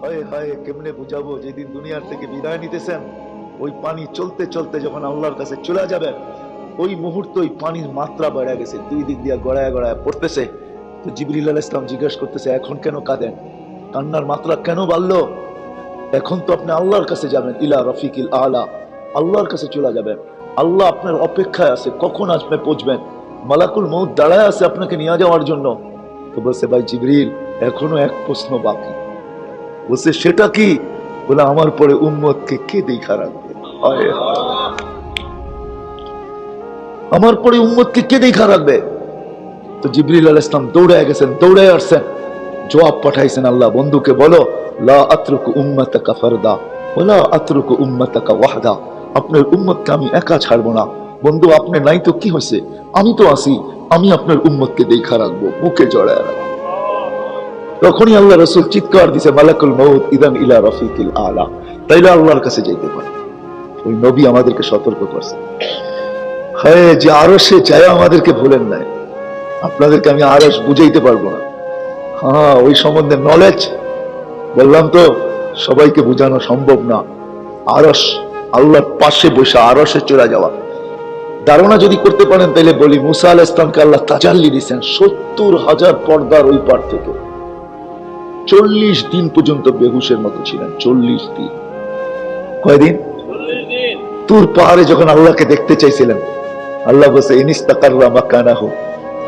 হায় হায় কেমনে বুঝাবো, যেদিন দুনিয়ার থেকে বিদায় নিতেছেন ওই পানি চলতে চলতে যখন আল্লাহর কাছে চলে যাবেন ওই মুহূর্তে ওই পানির মাত্রা বেড়ে গেছে, দুই দিক দিয়ে গড়ায় গড়ায় পড়তেছে। তো জিবরিল আলাইহিস সালাম জিজ্ঞেস করতেছে, এখন কেন কাঁদেন, কান্নার মাত্রা কেন বাড়লো? এখন তো আপনি আল্লাহর কাছে যাবেন, ইলা রফিকিল আলা, আল্লাহর কাছে চলে যাবেন। আল্লাহ আপনার অপেক্ষায় আছে, কখন আপনি পৌঁছবেন। মালাকুল মউত দাঁড়ায় আছে আপনাকে নিয়ে যাওয়ার জন্য। তো বলছে, ভাই জিবরিল এখনো এক প্রশ্ন বাকি। বলছে, সেটা কি? বলে, আমার পরে উম্মতকে কে দেখা রাখবে? হায় হায়, আমার পরে উম্মতকে কে দেখা রাখবে? তো জিবরিল আলাইহিস সালাম দৌড়ে গেছেন, দৌড়ে আসছেন, জবাব পাঠাইছেন আল্লাহ, বন্ধুকে বলো, লা আতরুকু উম্মাতাকা ফারদা ওয়ালা আতরুকু উম্মাতাকা ওয়াহদা, আপনার উম্মতকে আমি একা ছাড়বো না। বন্ধু, আপনি নাই তো কি হয়েছে, আমি তো আছি, আমি আপনার উম্মতকে দেখা রাখবো, বুকে জড়ায় রাখবো। তখনই আল্লাহ রাসূল চিৎকার দিছে, মালাকুল মউত ইদান ইলা রফিকিল আলা, তাইলে আল্লাহর কাছে যাইতে পারে। ওই নবী আমাদেরকে সতর্ক করছে, হ্যাঁ, যে আরশে যায় আমাদেরকে ভুলেন নাই। আপনাদেরকে আমি আরশ বুঝাইতে পারবো না, হ্যাঁ ওই সম্বন্ধে নলেজ বললাম তো সবাইকে বোঝানো সম্ভব না। আরশ, আল্লাহর পাশে বসে আরশে চলে যাওয়া, ধারণা যদি করতে পারেন তাহলে বলি, মুসা আলাইহিস সালামকে আল্লাহ তাজাল্লি দিয়েছেন 70,000 পর্দার ওই পার থেকে। 40 দিন পর্যন্ত বেহুশের মতো ছিলেন, 40 দিন। কয়দিন? তুর পাহাড়ে যখন আল্লাহকে দেখতে চাইছিলেন, আল্লাহ বলছে, ইনিস্তাকাররা মাকানাহু,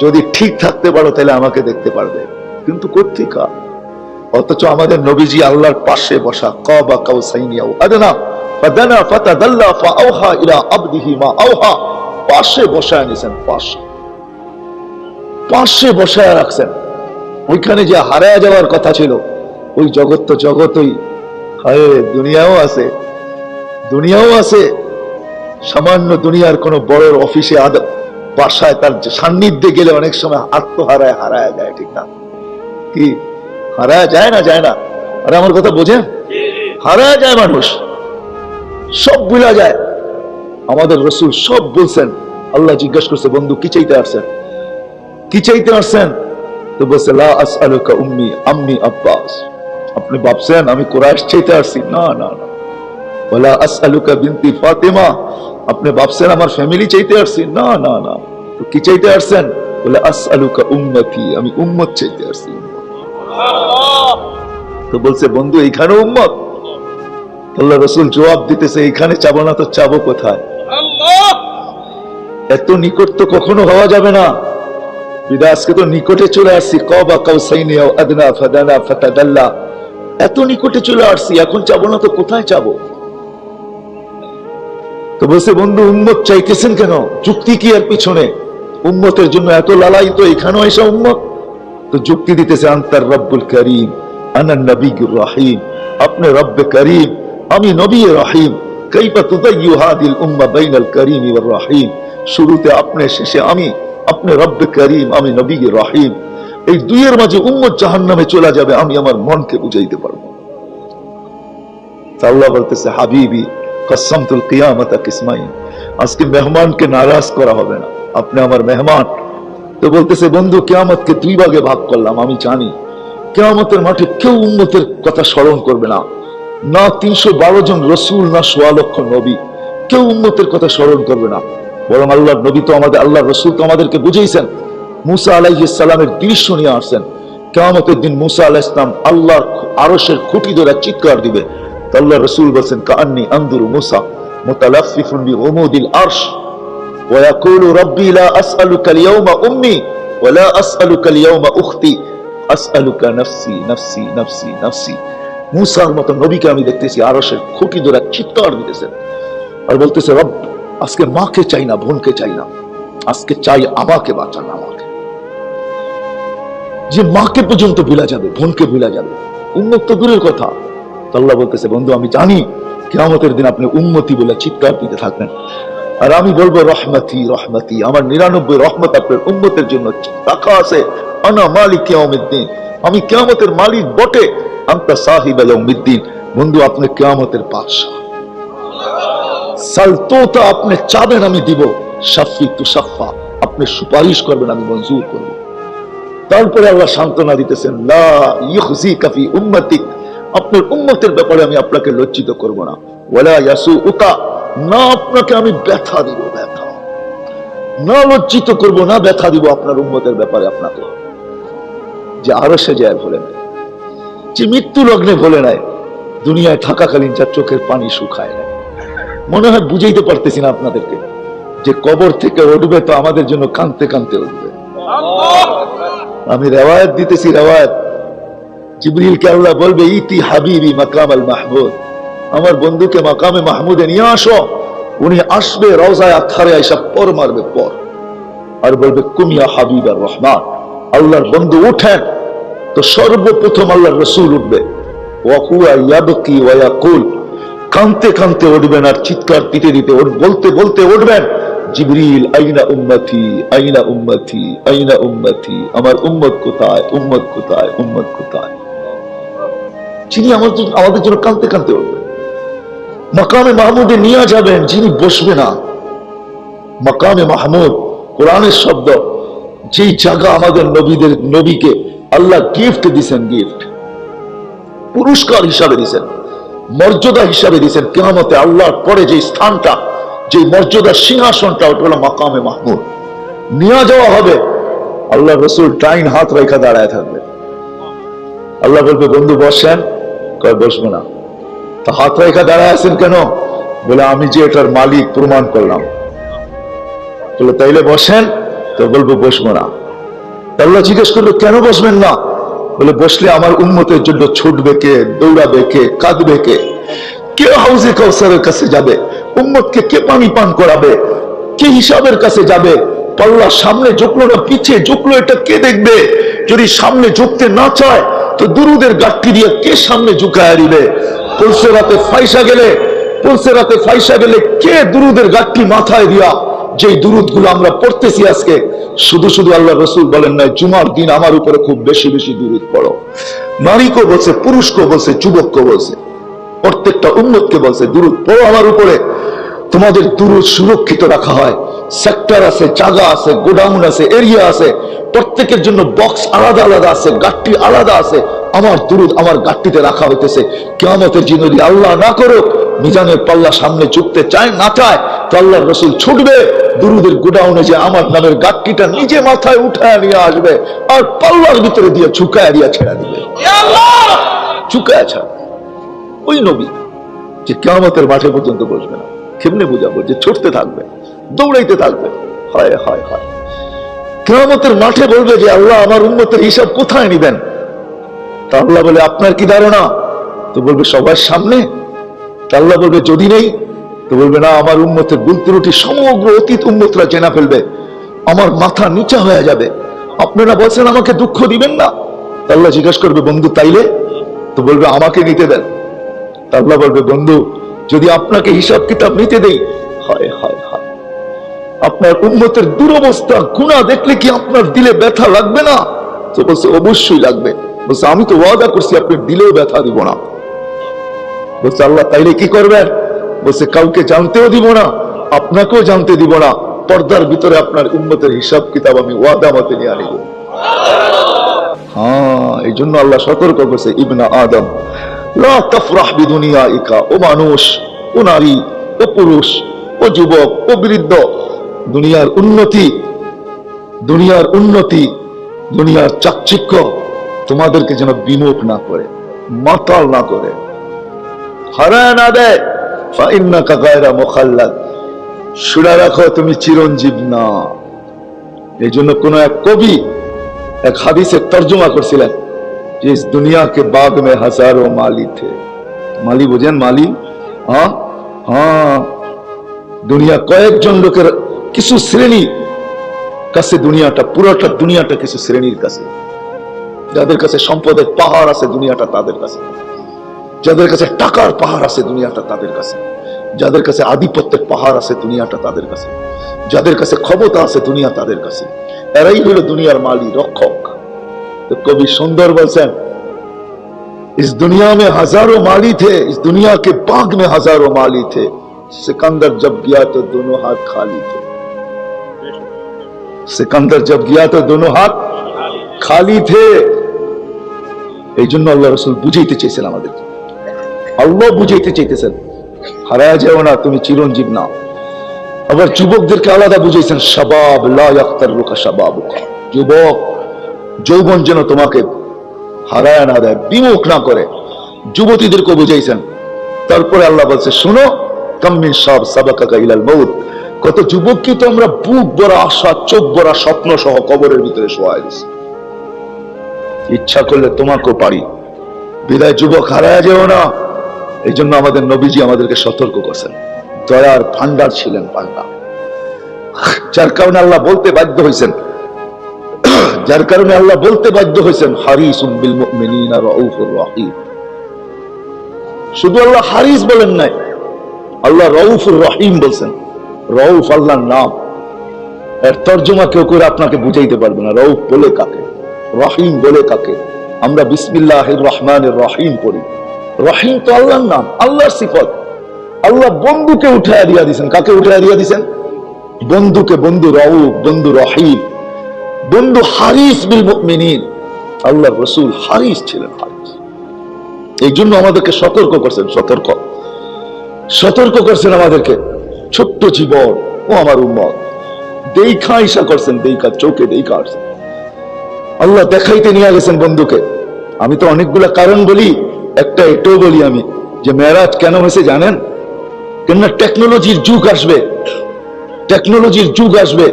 যদি ঠিক থাকতে পারো তাহলে আমাকে দেখতে পারবে, কিন্তু কোত্থেকা। অথচ আমাদের নবীজি আল্লাহর পাশে বসা, কাবা কাউসাইনি আও আদনা ফাদানা ফাতাদাল্লা ফাআওহা ইলা আবদিহি মা আওহা, পাশে বসায় নিছেন, পাশে বসায় রাখছেন। ওইখানে যে হারায় যাওয়ার কথা ছিল, ওই জগৎ তো জগতই, হায় দুনিয়াও আছে, দুনিয়াও আছে। সামান্য দুনিয়ার কোন বড় অফিসে বাসায় তার সান্নিধ্যে গেলে অনেক সময় আত্মহারায় হারায় যায়, ঠিক না? কি হারায় যায় না? যায় না? আরে আমার কথা বোঝেন? হারায় যায় মানুষ, সব ভুলা যায়। আমাদের রাসূল সব বলছেন। আল্লাহ জিজ্ঞাসা করছে, বন্ধু কি চাইতে আসছেন, কি চাইতে আসছেন? তো বলছে, লা আসআলুকা উম্মি আম্মি আব্বাস, আপনি ভাবছেন আমি কুরাইশ চাইতে আসছি? না না না। ওয়ালা আসআলুকা বিনতি ফাতিমা, আপনি ভাবছেন আমার ফ্যামিলি চাইতে আসছি? না না না। তো কি চাইতে আসছেন? বলে, আসআলুকা উম্মতি, আমি উম্মত চাইতে আসছি। তো বলছে, বন্ধু এইখানে উম্মত? আল্লাহ রাসূল জবাব দিতেছে, এইখানে চাবো না তো চাবো কোথায়? এত নিকট তো কখনো হওয়া যাবে না। বিদায় আজকে তো নিকটে চলে আসছি, কাবা কাউসাইনি আও আদনা ফাদানা ফাতাদাল্লা, এত নিকটে চলে আসছি, এখন চাবো না তো কোথায় চাবো? তো বলছে, বন্ধু উম্মত চাইতেছেন কেন, যুক্তি কি এর পিছনে? উম্মতের জন্য এত লালাই, তো এখানেও এসে উম্মত। তো যুক্তি দিতেছে, আনতার রব্বুল করিম আনান নবিয়্যুর রহিম, আপনি রব্বে করিম, আমি নবী রহিম, কাইফা তুদাইয়্যু হাদিল উম্মাহ বাইনাল করিম ওয়ার রহিম, শুরুতে আপনি, শেষে আমি, আপনি রব্বে করিম, আমি নবী রহিম, এই দুইয়ের মাঝে উম্মত জাহান্নামে চলে যাবে, আমি আমার মনকে বুঝাইতে পারবো। আল্লাহ বলতেছে, হাবিবি কসমতুল কিয়ামাতা কিসমাইন, আজকে মেহমানকে নারাজ করা হবে না, আপনি আমার মেহমান। তো বলতেছে, বন্ধু কিয়ামতকে দুই ভাগে ভাগ করলাম, আমি জানি কিয়ামতের মাঠে কেউ উম্মতের কথা স্মরণ করবে না, না 312 জন রসুল, না 1.25 লক্ষ নবী, কেউ উম্মতের কথা স্মরণ করবে না। বরং আল্লাহর নবী তো আমাদের, আল্লাহর রসুল তো আমাদেরকে বুঝিয়েছেন, মুসা আলাইহিস সালামের দৃশ্য নিয়ে আসছেন। কিয়ামতের দিন মুসা আলাইহিস সালাম আল্লাহর আরশের খুঁটি ধরে চিৎকার দিবে। তো আল্লাহ রসুল বলছেন, কাআন্নী আনজুরু মুসা মুতালাফফিফুন বিউমুদিল আরশ ওয়া ইয়াকুলু রাব্বি লা আসআলুকা আল-ইয়াওমা উম্মি ওয়া লা আসআলুকা আল-ইয়াওমা উখতি আসআলুকা নাফসি নাফসি নাফসি নাফসি। মুসার মতো নবীকে আমি দেখতেছি আরশের খুঁটি ধরে চিৎকার দিতেছেন আর বলতেছে, রব আজকে মাকে চাই না, বোনকে চাই না, আজকে চাই আমাকে বাঁচান, আমাকে। যে মাকে পর্যন্ত ভুলা যাবে, বোনকে ভুলা যাবে, উম্মত তো দূরের কথা। আল্লাহ বলতেছে, বন্ধু আমি জানি কিয়ামতের দিন আপনি উম্মতি বলে চিৎকার দিতে থাকবেন, আর আমি বলবো রহমতি রহমতি, আমার 99 রহমত আপনার উম্মতের জন্য রাখা আছে। আনা মালিক ইয়াউমিদ্দিন, আমি কিয়ামতের মালিক বটে। আনতা সাহিব ইয়াউমিদ্দিন, বন্ধু আপনি কিয়ামতের বাদশা। সালতোতা, আপনি চাবেন আমি দিব। শাফি তুশাফা, আপনি সুপারিশ করবেন আমি মঞ্জুর করব। তারপরে আল্লাহ সান্ত্বনা দিতেছেন, লা ইউখজিকা ফি উম্মতিক আপনার উম্মতের ব্যাপারে আমি আপনাকে লজ্জিত করব না। ওয়ালা ইয়াসুউকা, না আপনাকে আমি ব্যথা দিব, ব্যথা না, লজ্জিত করব না, ব্যথা দিব আপনার উম্মতের ব্যাপারে আপনাকে। যে আরো সে যায় ভুলে নাই, যে মৃত্যু লগ্নে ভুলে নাই, দুনিয়ায় থাকাকালীন যার চোখের পানি শুকায় নাই। মনে হয় বুঝাইতে পারতেছি না আপনাদেরকে, যে কবর থেকে উঠবে তো আমাদের জন্য কাঁদতে কাঁদতে উঠবে। আমি রেওয়ায়াত দিতেছি, রেওয়ায়াত। জিবরিলকে আল্লাহ বলবে, ইতি হাবিবি মাকাম আল মাহমুদ, আমার বন্ধুকে মাকামে মাহমুদে নিয়ে আসো। উনি আসবে, রওজায়ে আতহারে আইসা পর মারবে, পর, আর বলবে কুমিয়া হাবিব আর রহমান, আল্লাহর বন্ধু উঠেন। তো সর্বপ্রথম আল্লাহর রাসূল উঠবে, ওয়া হুয়া ইয়াবকি ওয়া ইয়াকুল, কাঁদতে কাঁদতে উঠবেন আর চিৎকার দিতে দিতে বলতে বলতে উঠবেন, জিবরিল আইনা উম্মতি, আইনা উম্মতি, আইনা উম্মতি, আমার উম্মত কোথায়, উম্মত কোথায়, উম্মত কোথায়। যিনি আমাদের জন্য কাঁদতে কাঁদতে উঠবেন। মাকামে মাহমুদে নিয়ে যাবেন, যিনি বসবে না। মাকামে মাহমুদ কোরআনের শব্দ, যেই জায়গা আমাদের নবীকে আল্লাহ গিফট দিছেন, গিফট, পুরস্কার হিসাবে দিছেন, মর্যাদা হিসাবে দিছেন। কিয়ামতে আল্লাহর পরে যে স্থানটা, যে মর্যাদার সিংহাসনটা, ওটা হলো মাকামে মাহমুদ। নিয়ে যাওয়া হবে, আল্লাহ রাসূল ডাইন হাত রেখা দাঁড়ায় থাকবে। আল্লাহ বলবে, বন্ধু বসেন, কয় বসবো না। তা হাত রেখা দাঁড়ায় আছেন কেন? বলে আমি যে এটার মালিক প্রমাণ করলাম। বলে তাইলে বসেন। তো বলবো বসবো না। আল্লাহ জিজ্ঞেস করলো, কেন বসবেন না? বলে বসলে আমার উম্মতের জন্য ছুটবে কে, দৌড়াবে কে, কাঁদবে কে, কে হাউজে কাউসারের কাছে যাবে, উম্মতকে কে পানি পান করাবে, কে হিসাবের কাছে যাবে। পাল্লা সামনে ঝুঁকলো না পিছে ঝুঁকলো, এটা কে দেখবে? যদি সামনে ঝুঁকতে না চায় তো দুরুদের গাঠটি দিয়ে কে সামনে ঝুঁকায় দিবে? পুলসেরাতে ফাইসা গেলে কে দুরুদের গাঠটি মাথায় দিয়া, যে দুরুদ গুলো আমরা পড়তেছি আজকে, শুধু শুধু আল্লাহ রাসূল বলেন নাই জুমার দিন আমার উপরে খুব বেশি বেশি দুরুদ পড়ো। নারীকে বলছে, পুরুষকে বলছে, যুবককে বলছে, প্রত্যেকটা উম্মতকে বলছে দুরুদ পড়ো আমার উপরে। তোমাদের দুরুদ সুরক্ষিত রাখা হয়, সেক্টর আছে, জায়গা আছে, গোডাউন আছে, এরিয়া আছে, প্রত্যেকের জন্য বক্স আলাদা আলাদা আছে, গাঠটি আলাদা আছে। আমার দুরুদ আমার গাঠটিতে রাখা হইতেছে। কিয়ামতের দিন যদি আল্লাহ না করুক, মিজানের পাল্লা সামনে ঝুঁকতে চায় না চায়, তো আল্লাহর রাসূল ছুটবে দুরুদের গোডাউনে, যে আমার নামের গাঠটিটা নিজে মাথায় উঠায় নিয়ে আসবে, আর পাল্লার ভিতরে দিয়ে ঝুঁকায় দিয়া ছেড়ে দিবে। ঝুঁকায় ছাড় ওই নবী যে কিয়ামতের মাঠে পর্যন্ত বসবে না। কেমনে বুঝাবো? যে ছুটতে থাকবে, দৌড়াইতে থাকবে। হায় হায় হায়, কিয়ামতের মাঠে বলবে যে আল্লাহ আমার উম্মতের হিসাব কোথায় নিবেন? তা আল্লাহ বলে আপনার কি ধারণা? তো বলবে সবার সামনে। তা আল্লাহ বলবে যদি নেই, তো বলবে না, আমার উম্মতের ভুল ত্রুটি সমগ্র অতীত উম্মতরা জেনে ফেলবে, আমার মাথা নিচা হয়ে যাবে। আপনারা বলছেন আমাকে দুঃখ দিবেন না। তা আল্লাহ জিজ্ঞাসা করবে, বন্ধু তাইলে? তো বলবে আমাকে নিতে দেন। তা আল্লাহ বলবে, বন্ধু যদি আপনাকে হিসাব কিতাব নিতে দেই, হায় হায় হায়, আপনার উম্মতের দুরবস্থা গুনাহ দেখলে কি আপনার দিলে ব্যথা লাগবে না? তো বলছে অবশ্যই লাগবে। বলছে আমি তো ওয়াদা করছি আপনার দিলেও ব্যথা দিব না। বলছে আল্লাহ তাইলে কি করবেন? বলছে কাউকে জানতেও দিব না, আপনাকেও জানতে দিব না, পর্দার ভিতরে আপনার উম্মতের হিসাব কিতাব আমি ওয়াদা মতে নিয়ে আনিব। হ্যাঁ, এই জন্য আল্লাহ সতর্ক করছে, ইবনা আদম লা তাফরাহ বিদুনিয়াইকা, ও মানুষ, ও নারী, ও পুরুষ, ও যুবক, ও বৃদ্ধ, দুনিয়ার উন্নতি, দুনিয়ার উন্নতি, দুনিয়ার চাকচিক্য তোমাদেরকে যেন বিমুখ না করে, মাতাল না করে, হারায় না দেয়। ফাইন্নাকা গায়রা মুখাল্লাদ, শুনে রাখো তুমি চিরঞ্জীব না। এই জন্য কোন এক কবি এক হাদিসের তর্জমা করছিলেন যে ইস দুনিয়া के बाग में हजारों माली थे। মালি বোঝেন? মালি, হ্যাঁ হ্যাঁ, দুনিয়া কয়েকজন লোকের কিছু শ্রেণী কাছে দুনিয়াটা, পুরোটা দুনিয়াটা কিছু শ্রেণীর কাছে। যাদের কাছে সম্পদের পাহাড় আছে দুনিয়াটা তাদের কাছে, যাদের কাছে টাকার পাহাড় আছে দুনিয়াটা তাদের কাছে, যাদের কাছে আধিপত্যের পাহাড় আছে দুনিয়াটা তাদের কাছে, যাদের কাছে ক্ষমতা আছে দুনিয়া তাদের কাছে। এরাই হলো দুনিয়ার মালি, রক্ষক। तो कवि सुंदर बलसन, इस दुनिया में हजारों माली थे, इस दुनिया के बाग में हजारों माली थे, सिकंदर जब गया तो दोनों हाथ खाली थे। सिकंदर जब गया तो दोनों हाथ खाली थे। এই জন্য আল্লাহ রসুল বুঝাইতে চেয়েছেন আমাদেরকে, আল্লাহ বুঝাইতে চাইতেছেন হারায় যেও না, তুমি চিরঞ্জীব না। আবার যুবকদেরকে আলাদা বুঝাইছেন, শাবাব লা ইয়াখতারুকা শাবাবুকা, যুবক যৌবন যেন তোমাকে হারায় না দেয়, বিমুখ না করে। যুবতীদেরকে বুঝাইছেন। তারপরে আল্লাহ বলছে, শুনো, কাম্মিন শাব সাবাকাকা ইলাল মউত, কত যুবককে তো আমরা বুক ভরা আশা, চোখ ভরা স্বপ্ন সহ কবরের ভিতরে শোয়াই দিছি। ইচ্ছা করলে তোমাকেও পারি। বিদায় যুবক হারায় যেও না। এই জন্য আমাদের নবীজি আমাদেরকে সতর্ক করছেন। দয়ার ভান্ডার ছিলেন, ভান্ডার, যার কারণে আল্লাহ বলতে বাধ্য হয়েছেন, যার কারণে আল্লাহ বলতে বাধ্য হয়েছেন, হারিসুম বিল মুমিনিনা রাউফুর রহিম। শুধু আল্লাহ হারিস বলেন নাই, আল্লাহ রাউফুর রহিম বলছেন। রউফ আল্লাহর নাম, এর তর্জমা কেউ করে আপনাকে বুঝাইতে পারবে না। রউফ বলে কাকে, রহিম বলে কাকে? আমরা বিসমিল্লাহির রহমানির রহিম পড়ি। রহিম তো আল্লাহর নাম, আল্লাহর সিফত। আল্লাহ বন্ধুকে উঠায় দিয়া দিয়েছেন। কাকে উঠায় দিয়া দিয়েছেন? বন্ধুকে। বন্ধু রউফ, বন্ধু রহিম, বন্ধু হারিস বিল মুমিনিন। আল্লাহর রাসূল হারিস ছিলেন, হারিস। এই জন্য আমাদেরকে সতর্ক করছেন, সতর্ক করছেন আমাদেরকে। ছোট্ট জীবন, ও আমার উম্মত, দেখা ইশা করছেন, দেখা চোখে দেখা আসছেন। আল্লাহ দেখাইতে নিয়ে গেছেন বন্ধুকে। আমি তো অনেকগুলা কারণ বলি, একটা এটাও বলি আমি, যে মেরাজ কেন হয়েছে জানেন? কেননা টেকনোলজির যুগ আসবে, টেকনোলজির যুগ আসবে,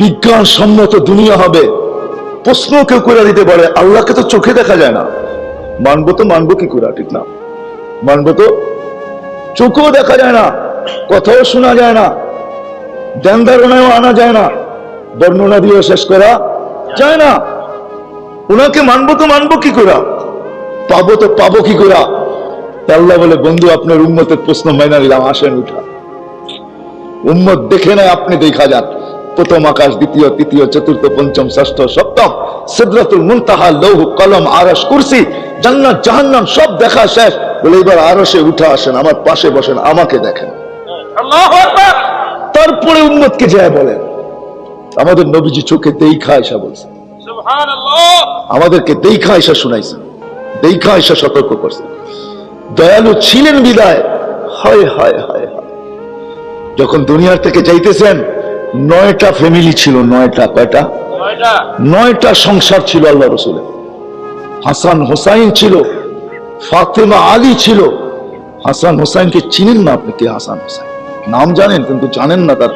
বিজ্ঞান সম্মত দুনিয়া হবে। প্রশ্ন কেউ করে দিতে পারে, আল্লাহকে তো চোখে দেখা যায় না, মানবো তো মানবো কি করে? ঠিক না? মানবো তো, চোখেও দেখা যায় না, কথাও শোনা যায় না, ধ্যান ধারণাও আনা যায় না, বর্ণনা দিয়েও শেষ করা যায় না। ওনাকে মানবো তো মানবো কি করে? পাবো তো পাবো কি করে? আল্লাহ বলে, বন্ধু আপনার উম্মতের প্রশ্ন মাইনা দিলাম, আসেন উঠা। উম্মত দেখে নেয়, আপনি দেখা যান। প্রথম আকাশ, দ্বিতীয়, তৃতীয়, চতুর্থ, পঞ্চম, ষষ্ঠ, সপ্তম, সিদরাতুল মুনতাহা, লৌহ, কলম, আরশ, কুরসি, জান্নাত, জাহান্নাম সব দেখা শেষ। বলে এবার আরশে উঠা আসেন, আমার পাশে বসেন, আমাকে দেখেন। আল্লাহু আকবার। তারপরে উম্মতকে যায় বলেন। আমাদের নবীজি চোখে দেখা আয়েশা বলছে, সুবহানাল্লাহ, আমাদেরকে দেখা আয়েশা শুনাইছেন, দেখা আয়েশা সতর্ক করছেন। দয়ালু ছিলেন বিদায়। হায় হায় হায় হায়, যখন দুনিয়ার থেকে যাইতেছেন, 9টা ফ্যামিলি ছিল। 9টা, কয়টা? 9টা সংসার ছিল আল্লাহ রসুলের। হাসান হোসাইন ছিল, ফাতেমা আলী ছিল। হাসান হোসাইনকে চিনেন না আপনি? কে হাসান হোসাইন? নাম জানেন কিন্তু জানেন না তার।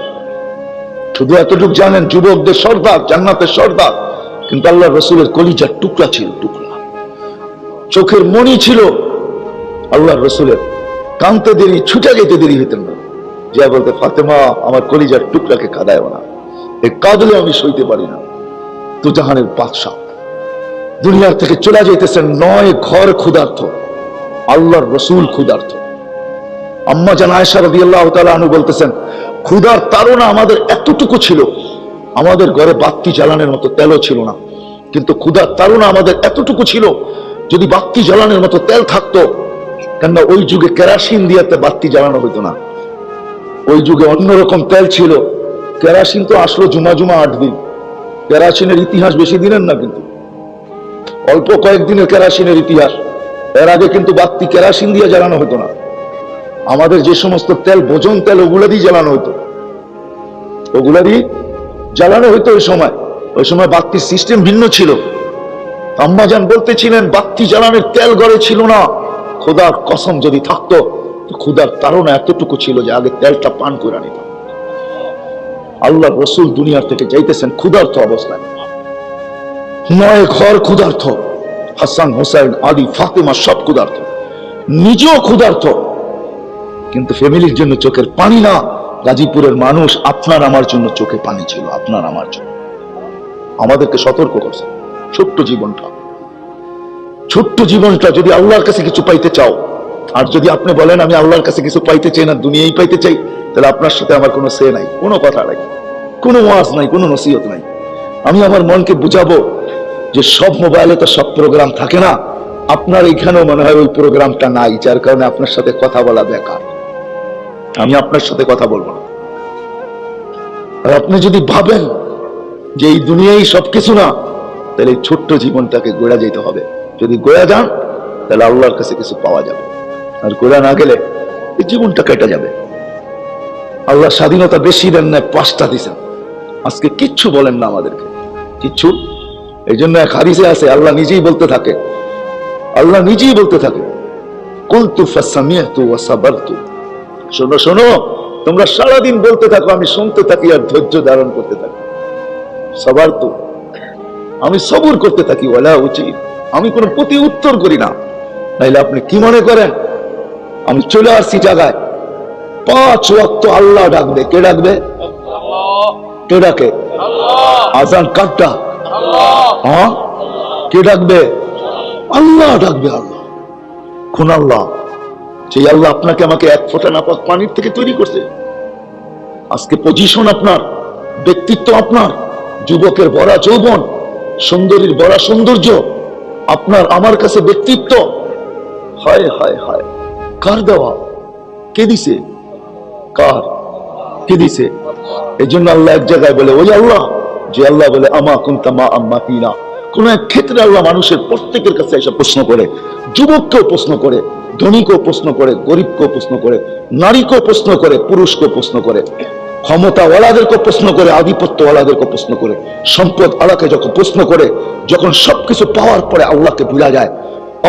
শুধু এতটুকু জানেন, যুবকদের সর্দার, জান্নাতের সর্দার। কিন্তু আল্লাহ রসুলের কলিজার টুকরা ছিল, টুকরা। চোখের মণি ছিল আল্লাহ রসুলের। কানতে দেরি, ছুটে যেতে দেরি হইতেন না, যা বলতে, ফাতেমা আমার কলিজার টুকরাকে কাঁদায় না, এই কাঁদলে আমি সইতে পারি না। তো জাহানের বাদশাহ দুনিয়ার থেকে চলে যাইতেছেন, 9 ঘর ক্ষুধার্থ, আল্লাহর রসুল ক্ষুধার্থ। আম্মা জান আয়েশা রাদিয়াল্লাহু তাআলা আনহা বলতেছেন, ক্ষুধার তাড়না আমাদের এতটুকু ছিল, আমাদের ঘরে বাতি জ্বালানোর মতো তেলও ছিল না, কিন্তু ক্ষুধার তাড়না আমাদের এতটুকু ছিল, যদি বাতি জ্বালানোর মতো তেল থাকতো, কেননা ওই যুগে কেরাসিন দিয়ে বাতি জ্বালানো হইতো না। ওই যুগে অন্যরকম তেল ছিল। কেরাসিন তো আসলো জুমা 8 দিন। কেরাসিনের ইতিহাস বেশি দিনের না, কিন্তু অল্প কয়েকদিনের কেরাসিনের ইতিহাস। এর আগে কিন্তু বাতি কেরাসিন দিয়ে জ্বালানো হতো না। আমাদের যে সমস্ত তেল, ভোজন তেল, ওগুলা দিয়ে জ্বালানো হতো, ওগুলা দিয়ে জ্বালানো হতো। ওই সময় বাতির সিস্টেম ভিন্ন ছিল। আম্মাজান বলতেছিলেন, বাতি জ্বালানোর তেল ঘরে ছিল না। খোদার কসম, যদি থাকতো, ক্ষুধার তাড়না এতটুকু ছিল যে আগে তেলটা পান করে নিত। আল্লাহ রসুল দুনিয়ার থেকে যাইতেছেন ক্ষুধার্ত অবস্থায়। 9 ঘর ক্ষুধার্ত, হাসান হোসাইন আলী ফাতেমা সব ক্ষুধার্ত, নিজেও ক্ষুধার্ত, কিন্তু ফ্যামিলির জন্য চোখের পানি না। গাজীপুরের মানুষ, আপনার আমার জন্য চোখে পানি ছিল, আপনার আমার জন্য। আমাদেরকে সতর্ক করছে। ছোট্ট জীবনটা যদি আল্লাহর কাছে কিছু পাইতে চাও, আর যদি আপনি বলেন আমি আল্লাহর কাছে কিছু পাইতে চাই না, দুনিয়াই পাইতে চাই, তাহলে আপনার সাথে আমার কোনো সে নাই, কোনো কথা নাই, কোনো ওয়াজ নাই, কোনো নসিহত নাই। আমি আমার মনকে বুঝাবো যে সব মোবাইলে তো সব প্রোগ্রাম থাকে না, আপনার এখানেও মনে হয় ওই প্রোগ্রামটা নাই, যার কারণে আপনার সাথে কথা বলা বেকার। আমি আপনার সাথে কথা বলবো না। আর আপনি যদি ভাবেন যে এই দুনিয়ায় সবকিছু না, তাহলে এই ছোট্ট জীবনটাকে গড়া যেতে হবে। যদি গড়া যান তাহলে আল্লাহর কাছে কিছু পাওয়া যাবে, আর গড়া না গেলে এই জীবনটা কেটে যাবে। আল্লাহ স্বাধীনতা বেশি দেন না, 5টা দিছেন, আজকে কিচ্ছু বলেন না আমাদেরকে, কিচ্ছু। এই জন্য এক হাদিসে আছে, আল্লাহ নিজেই বলতে থাকে, আল্লাহ নিজেই বলতে থাকে, কুলতু ফাসামিআতু ওয়া সাবারতু, শোনো শোনো, তোমরা সারাদিন বলতে থাকো, আমি শুনতে থাকি আর ধৈর্য ধারণ করতে থাকি। সাবারতু, আমি সবর করতে থাকি। ওয়ালা উচিত, আমি কোনো প্রতি উত্তর করি না। নাইলে আপনি কি মনে করেন আমি চলে আসছি জায়গায় 5 ওয়াক্ত আল্লাহ ডাকবে? কে ডাকবে? কে ডাকে? আজান কাটটা, হ্যাঁ, কে ডাকবে? আল্লাহ ডাকবে। আল্লাহ কোন আল্লাহ? সেই আল্লাহ আপনাকে আমাকে 1 ফোঁটা নাপাক পানির থেকে তৈরি করছে। আজকে পজিশন আপনার, ব্যক্তিত্ব আপনার, যুবকের ভরা যৌবন, সুন্দরীর ভরা সৌন্দর্য আপনার আমার কাছে ব্যক্তিত্ব। হায় হায় হায়, কার দেওয়া? কে দিছে? কার? কে দিছে? এই জন্য আল্লাহ এক জায়গায় বলে, ওই আল্লাহ যে আল্লাহ বলে আমা কুনতা মা আম্মাতিনা। কোন এক ক্ষেত্রে আল্লাহ মানুষের প্রত্যেকের কাছে এসে প্রশ্ন করে, যুবককেও প্রশ্ন করে, ধনীকেও প্রশ্ন করে, গরিবকেও প্রশ্ন করে, নারীকেও প্রশ্ন করে, পুরুষকেও প্রশ্ন করে, ক্ষমতাওয়ালাদেরকে প্রশ্ন করে, আধিপত্যওয়ালাদেরকে প্রশ্ন করে, সম্পদ আলাকে যখন প্রশ্ন করে, যখন সবকিছু পাওয়ার পরে আল্লাহকে ভুলা যায়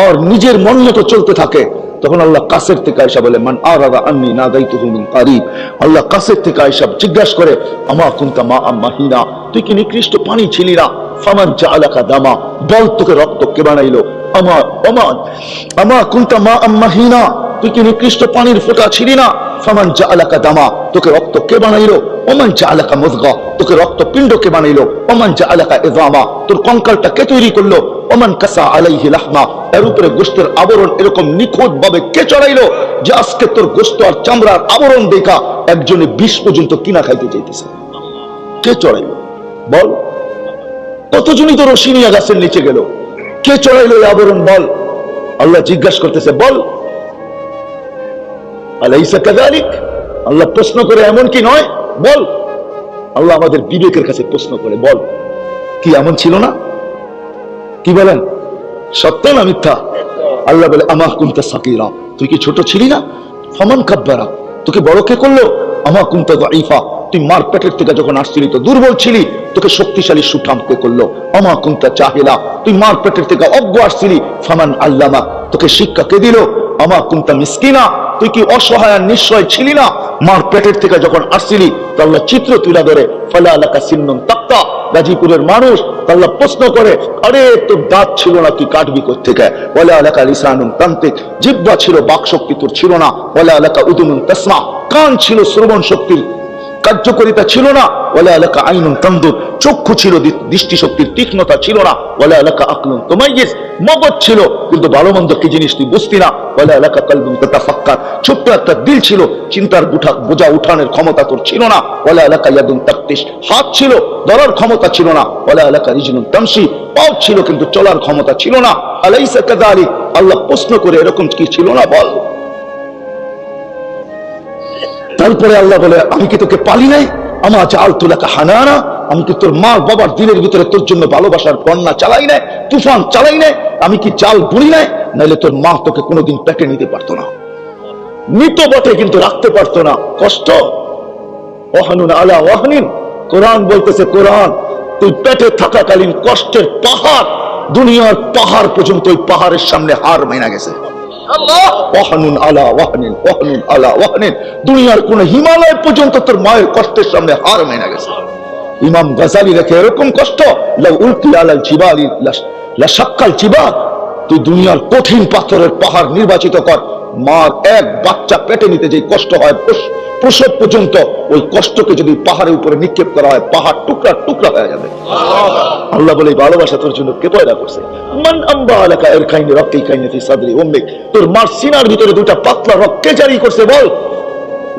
আর নিজের মন মতো চলতে থাকে, তখন আল্লাহ কাছের থেকে আয়েশা বলে, মান আরাদা আন্নি নাদাইতুহু মিন কারিব। আল্লাহ কাছের থেকে আয়েশা জিজ্ঞাসা করে, আমা কুনতা মা আম্মাহিনা, তুই কি নিকৃষ্ট পানি ছিলি না? ফামান জাআলাকা দামা, বল তোকে রক্ত কে বানাইলো? আমা আমা আমা কুনতা মা আম্মাহিনা, তুই কি নিকৃষ্ট পানির ফোঁটা ছিলি না? ফামান জাআলাকা দামা, তোকে রক্ত কে বানাইলো? ওমান জাআলাকা মুযগা, তোকে রক্ত পিণ্ড কে বানাইলো? ওমান জাআলাকা ইযামা, তোর কঙ্কালটা কে তৈরি করলো? ওমান কাসা আলাইহি লাহমা, এর উপরে গোশতের আবরণ এরকম নিখুঁত ভাবে কে চড়াইলো যে আজকে তোর গোশত আর চামড়ার আবরণ দেখা একজনে 20 পর্যন্ত কিনা খাইতে চাইতেছে? কে চড়াইলো বল? কতজনই তো রশিনিয়া গাছের নিচে গেল, কে চড়াইলো এই আবরণ বল? আল্লাহ জিজ্ঞাসা করতেছে, বল আলাইসা কাযালিক? আল্লাহ প্রশ্ন করে, এমন কি নয়? বল। আল্লাহ আমাদের বিবেকের কাছে প্রশ্ন করে, বল কি এমন ছিল না? কি বলেন, সত্য না মিথ্যা? আল্লাহ বলে, আমা কুনতা সাকিরা, তুই কি ছোট ছিলি না? ফামান কাব্বারা, তোকে বড় কে করলো? আমা কুনতা দাঈফা, তুই মার পেটের থেকে যখন আসছিলি তো দুর্বল ছিলি, তোকে শক্তিশালী সুঠাম কে করলো? আমা কুনতা জাহিলা, তুই মার পেটের থেকে অজ্ঞ আসছিলি, ফামান আল্লামা, তোকে শিক্ষা কে দিল? আমা কুনতা মিসকিনা, তুই কি অসহায় নিশ্চয় ছিলি না? মার পেটের থেকে যখন আসছিলি তো আল্লাহ চিত্র তুলে ধরে, ফালা লাকা সিন্নুন তাক্তা, গাজীপুরের মানুষ আল্লাহ প্রশ্ন করে, আরে তোর দাঁত ছিল না, তুই কাটবি কোথা থেকে? ওয়ালা লাকা লিসানুন তানতিক, জিহ্বা ছিল, বাক শক্তি তোর ছিল না। ওয়ালা লাকা উদুনুন তাসমা, কান ছিল, শ্রবণ শক্তির কার্যকারিতা ছিল না। ওয়ালা লাকা আইনুন তানদুর, চক্ষু ছিল, দৃষ্টি শক্তির তীক্ষ্ণতা ছিল না। ওয়ালা লাকা আকলুন তুমাইয়িজ, মগজ ছিল কিন্তু ভালো মন্দ কি জিনিস তুই বুঝতি না। ওয়ালা লাকা কলবুন তাতাফাক্কার, ছোট্ট একটা দিল ছিল, চিন্তার বোঝা উঠানোর ক্ষমতা তোর ছিল না। ওয়ালা লাকা ইয়াদুন তাকতিস, হাত ছিল, ধরার ক্ষমতা ছিল না। ওয়ালা লাকা রিজলুন তামশি, পাও ছিল কিন্তু চলার ক্ষমতা ছিল না। আলাইসা কাযালিক, আল্লাহ প্রশ্ন করে, এরকম কি ছিল না বল? তারপরে আল্লাহ বলে, আমি কি তোকে পালি নাই? আমা জাআলতু লাকা হানানা, আমি কি তোর মা বাবার দিলের ভিতরে তোর জন্য ভালোবাসার বন্যা চালাই নাই, তুফান চালাই নাই? আমি কি জাল বুনি নাই? নাইলে তোর মা তোকে কোনোদিন পেটে নিতে পারতো না, নিত বটে কিন্তু রাখতে পারতো না। কষ্ট, ওয়াহনুন আলা ওয়াহনিন, কোরআন বলতেছে, কোরআন তুই পেটে থাকাকালীন কষ্টের পাহাড়, দুনিয়ার পাহাড় পর্যন্ত ওই পাহাড়ের সামনে হার মাইনা গেছে। ওয়াহনুন আলা ওয়াহনিন, ওয়াহনুন আলা ওয়াহনিন, দুনিয়ার কোন হিমালয় পর্যন্ত তোর মায়ের কষ্টের সামনে হার মেনে গেছে। ইমাম গাজালি রেখে এরকম কষ্ট, লাউ উলকি আলাল জিবালি লাশাক্কাল জিবাল, তুই দুনিয়ার কঠিন পাথরের পাহাড় নির্বাচিত কর, মার এক বাচ্চা পেটে নিতে যে কষ্ট হয় প্রসব পর্যন্ত, ওই কষ্টকে যদি পাহাড়ের উপরে নিক্ষেপ করা হয়, পাহাড় টুকরা টুকরা হয়ে যাবে। আল্লাহ বলে, ভালোবাসা তোর জন্য কে পয়দা করছে? মান আম্বা আলাকা ইরকাইনি রাক্কাইনি ফি সাদরি উম্মিক, তোর মার সিনার ভিতরে দুটো পাতলা রক্ত কে জারি করছে বল?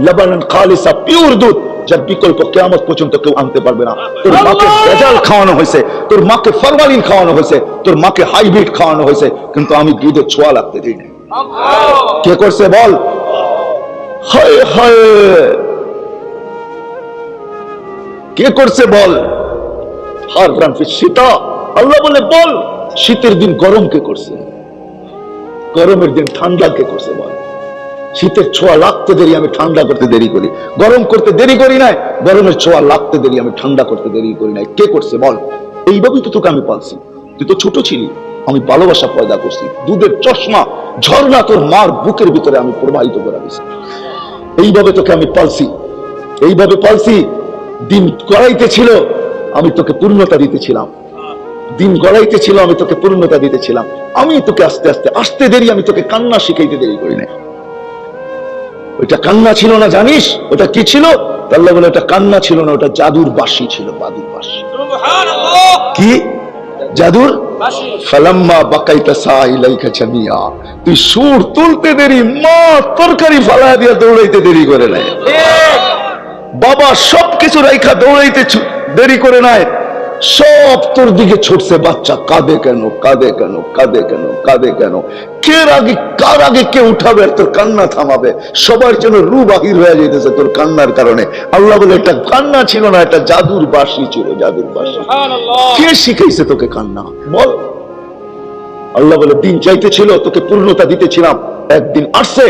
লাবানান খালিসা, পিওর দুধ, যার বিকল্প কিয়ামত পর্যন্ত কেউ আনতে পারবে না। তোর মাকে ভেজাল খাওয়ানো হয়েছে, তোর মাকে ফরমালিন খাওয়ানো হয়েছে, তোর মাকে হাইব্রিড খাওয়ানো হয়েছে, কিন্তু আমি দুধে ছোঁয়া লাগতে দিই না। কে করছে বল? হায় হায়, কে করছে বল? হাররান ফি শীতা, আল্লাহ বলে বল, শীতের দিন গরম কে করছে? গরমের দিন ঠান্ডা কে করছে? বল। শীতের ছোঁয়া লাগতে দেরি, আমি ঠান্ডা করতে দেরি করি। গরম করতে দেরি করি নাই, গরমের ছোঁয়া লাগতে দেরি, আমি ঠান্ডা করতে দেরি করি নাই। কে করছে বল? এইভাবেই তো তোকে আমি পালছি। তুই তো ছোট ছিলি, আমি ভালোবাসা পয়দা করছি। দুধের চশমা ঝর্ণা তোর মার বুকের ভিতরে আমি প্রবাহিত করে দিছি। এইভাবে তোকে আমি পালছি, এইভাবে পালছি। দিন গড়াইতে ছিল, আমি তোকে পূর্ণতা দিতেছিলাম। দিন গড়াইতে ছিল, আমি তোকে পূর্ণতা দিতেছিলাম। আমি তোকে আস্তে আস্তে আসতে দেরি, আমি তোকে কান্না শিখাইতে দেরি করি না। ওইটা কান্না ছিল না, জানিস ওটা কি ছিল? আল্লাহ বলে ওটা কান্না ছিল না, ওটা জাদুর বাঁশি ছিল। জাদুর বাঁশি। কি জাদুর? ফালাম্মা বাকাইতা সাইলাইকা জামিয়া, তুই সুর তুলতে দেরি, মা তরকারি ফালা দিয়া দৌড়াইতে দেরি করে নাই। বাবা সবকিছু রাইখা দৌড়াইতে দেরি করে নাই। সব তোর দিকে ছুটছে। বাচ্চা কাঁদে কেন, কাঁদে কেন, কাঁদে কেন, কাঁদে কেন? কার আগে কে উঠাবে আর তোর কান্না থামাবে? সবার জন্য রু বাহির হয়ে যেতেছে তোর কান্নার কারণে। আল্লাহ বলে এটা কান্না ছিল না, এটা জাদুর বাঁশি ছিল। জাদুর বাঁশি। কে শিখাইছে তোকে কান্না? বল। আল্লাহ বলে দিন চাইতেছিল, তোকে পূর্ণতা দিতেছিলাম। একদিন আসছে,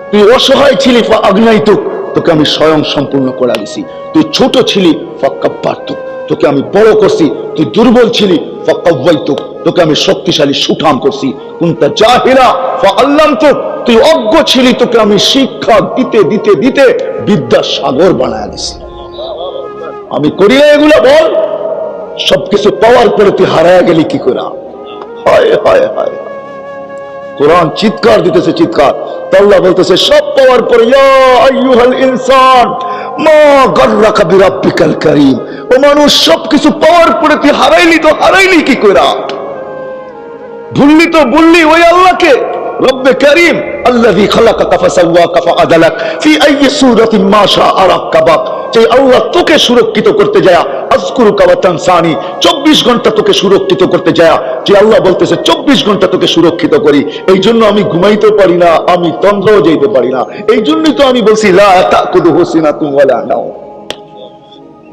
তুই অসহায় ছিলি, আগ্নাইতুক, তোকে আমি স্বয়ং সম্পূর্ণ করে দিছি। তুই ছোট ছিলি, ফাক্কাব্বারতুক, তোকে আমি বড় করছি। তুই দুর্বল ছিলি, ফাক্কাওয়াইতুক, তোকে আমি শক্তিশালী সুঠাম করছি। কুনতা জাহিলা ফাআল্লামতুক, তুই অজ্ঞ ছিলি, তোকে আমি শিক্ষা দিতে দিতে দিতে বিদ্যার সাগর বানায় দিছি। আমি করি না এগুলো? বল। সবকিছু পাওয়ার পরে তুই হারায় গেলি কি করে? হায় হায় হায়। কোরআন চিৎকার দিতেছে, চিৎকার। আল্লাহ বলতেছে সব পাওয়ার পরে, ইয়া আইয়ুহাল ইনসান মা গাররাকা বিরাব্বিকাল কারীম, ও মানুষ সবকিছু পাওয়ার পরে তুই হারাইলি, তো হারাইলি কি কইরা? ভুললি তো ভুললি ওই আল্লাহকে, রব্বে কারীম, আল্লাযী খালাকাকা ফাসাওয়াকা ফাআদালাক ফি আইয়ি সূরাতিন মা শাআ রাক্কাবাক। যে আল্লাহ তোকে সুরক্ষিত করতে যায়, আযকুরুকা ওয়া তানসানি, 24 ঘন্টা তোকে সুরক্ষিত করতে যায়। যে আল্লাহ বলতেছে 24 ঘন্টা তোকে সুরক্ষিত করি, এই জন্য আমি ঘুমাইতে পারি না, আমি তন্দ্রাও যাইতে পারি না। এই জন্যই তো আমি বলছি লা তাকুদুহু সিনাতুন ওয়ালা নাওম।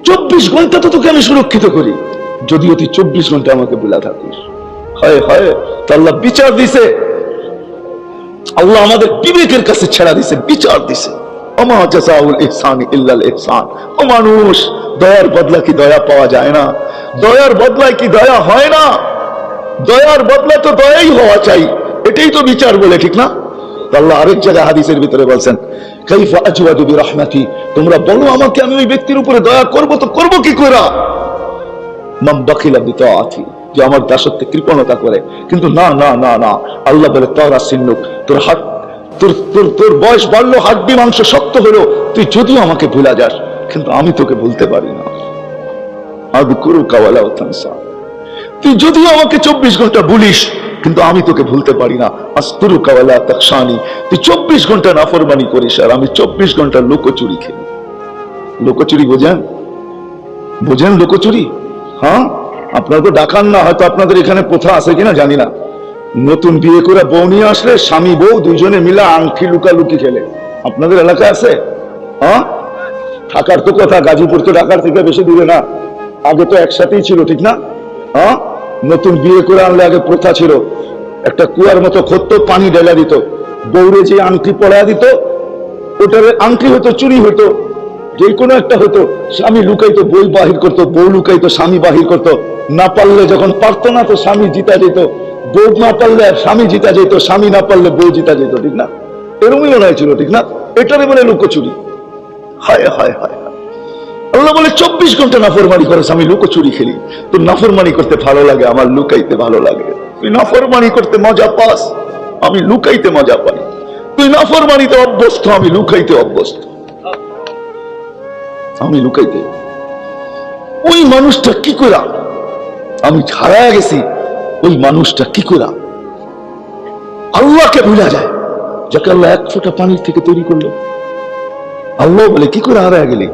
24 ঘন্টা তো তোকে আমি সুরক্ষিত করি, যদিও তুই 24 ঘন্টা আমাকে ভুলা থাকিস। হায় হায়। আল্লাহ বিচার দিছে, আল্লাহ আমাদের বিবেকের কাছে ছেড়া দিছে, বিচার দিছে। ওমা জাযাউল ইহসানি ইল্লাল ইহসান। ও মানুষ, দয়ার বদলা কি দয়া পাওয়া যায় না? দয়ার বদলায় কি দয়া হয় না? দয়ার বদলা তো দয়াই হওয়া চাই। এটাই তো বিচার বলে, ঠিক না? আল্লাহ আরেক জায়গায় হাদিসের ভিতরে বলছেন, কাইফা আজওয়াদু বিরাহমাতি, তোমরা বলো আমাকে আমি ওই ব্যক্তির উপরে দয়া করব, তো করব কি করে? মান বাখিলা বিতাআতি, যে আমার দাসত্বে কৃপণতা করে। কিন্তু না না না না, আল্লাহ বলে তারা সিন্নুক, তোর হাত, তোর বয়স বাড়লো, হাড্ডি মাংস শক্ত হলো, তুই যদিও আমাকে ভুলা যাস, কিন্তু আমি তোকে ভুলতে পারি না। আযকুরুকা ওয়ালা তানসা, তুই যদিও আমাকে 24 ঘন্টা ভুলিস, কিন্তু আমি তোকে ভুলতে পারি না। আস্তুরুকা ওয়ালা তাকশানি, তুই 24 ঘন্টা নাফরমানি করিস, আর আমি 24 ঘন্টা লুকোচুরি খেলি। লুকোচুরি বোঝেন? বোঝেন লুকোচুরি? হ্যাঁ, আপনারা তো ডাকান না, হয়তো আপনাদের এখানে প্রথা আছে কিনা জানি না। নতুন বিয়ে করে বউ নিয়ে আসলে স্বামী বউ দুইজনে মিলে আংটি লুকালুকি খেলে। আপনাদের এলাকায় আছে? হ্যাঁ, ঢাকার তো কথা, গাজীপুর তো ঢাকার থেকে বেশি দূরে না। আগে তো একসাথেই ছিল, ঠিক না? হ্যাঁ, নতুন বিয়ে করে আনলে আগে প্রথা ছিল, একটা কুয়ার মতো খরতো, পানি ঢেলা দিত, বউরে যে আংটি পড়া দিত, ওটার আংটি হতো, চুরি হতো, যে কোনো একটা হতো। স্বামী লুকাইতো, বই বাহির করতো, বউ লুকাইতো, স্বামী বাহির করতো। না পারলে, যখন পারতো না, তো স্বামী জিতা যেত। বউ না পারলে স্বামী জিতা যেত, স্বামী না পারলে বউ জিতা যেত, ঠিক না? এরকমই লড়াই ছিল, ঠিক না? এটারে বলে লুকোচুরি। হায় হায় হায়। আল্লাহ বলে 24 ঘন্টা নাফরমানি করে, আমি লুকোচুরি খেলি। তোর নাফরমানি করতে ভালো লাগে, আমার লুকাইতে ভালো লাগে। তুই নাফরমানি করতে মজা পাস, আমি লুকাইতে মজা পাই। তুই নাফরমানিতে অভ্যস্ত, আমি লুকাইতে অভ্যস্ত। আমি লুকাইতে। ওই মানুষটা কি করে আমি হারায় গেছি, ওই মানুষটা কি করে আল্লাহকে ভুলা যায়, যাকে আল্লাহ 1 ফোঁটা পানির থেকে তৈরি করলো। আল্লাহ বলে কি করে হারায় গেলি?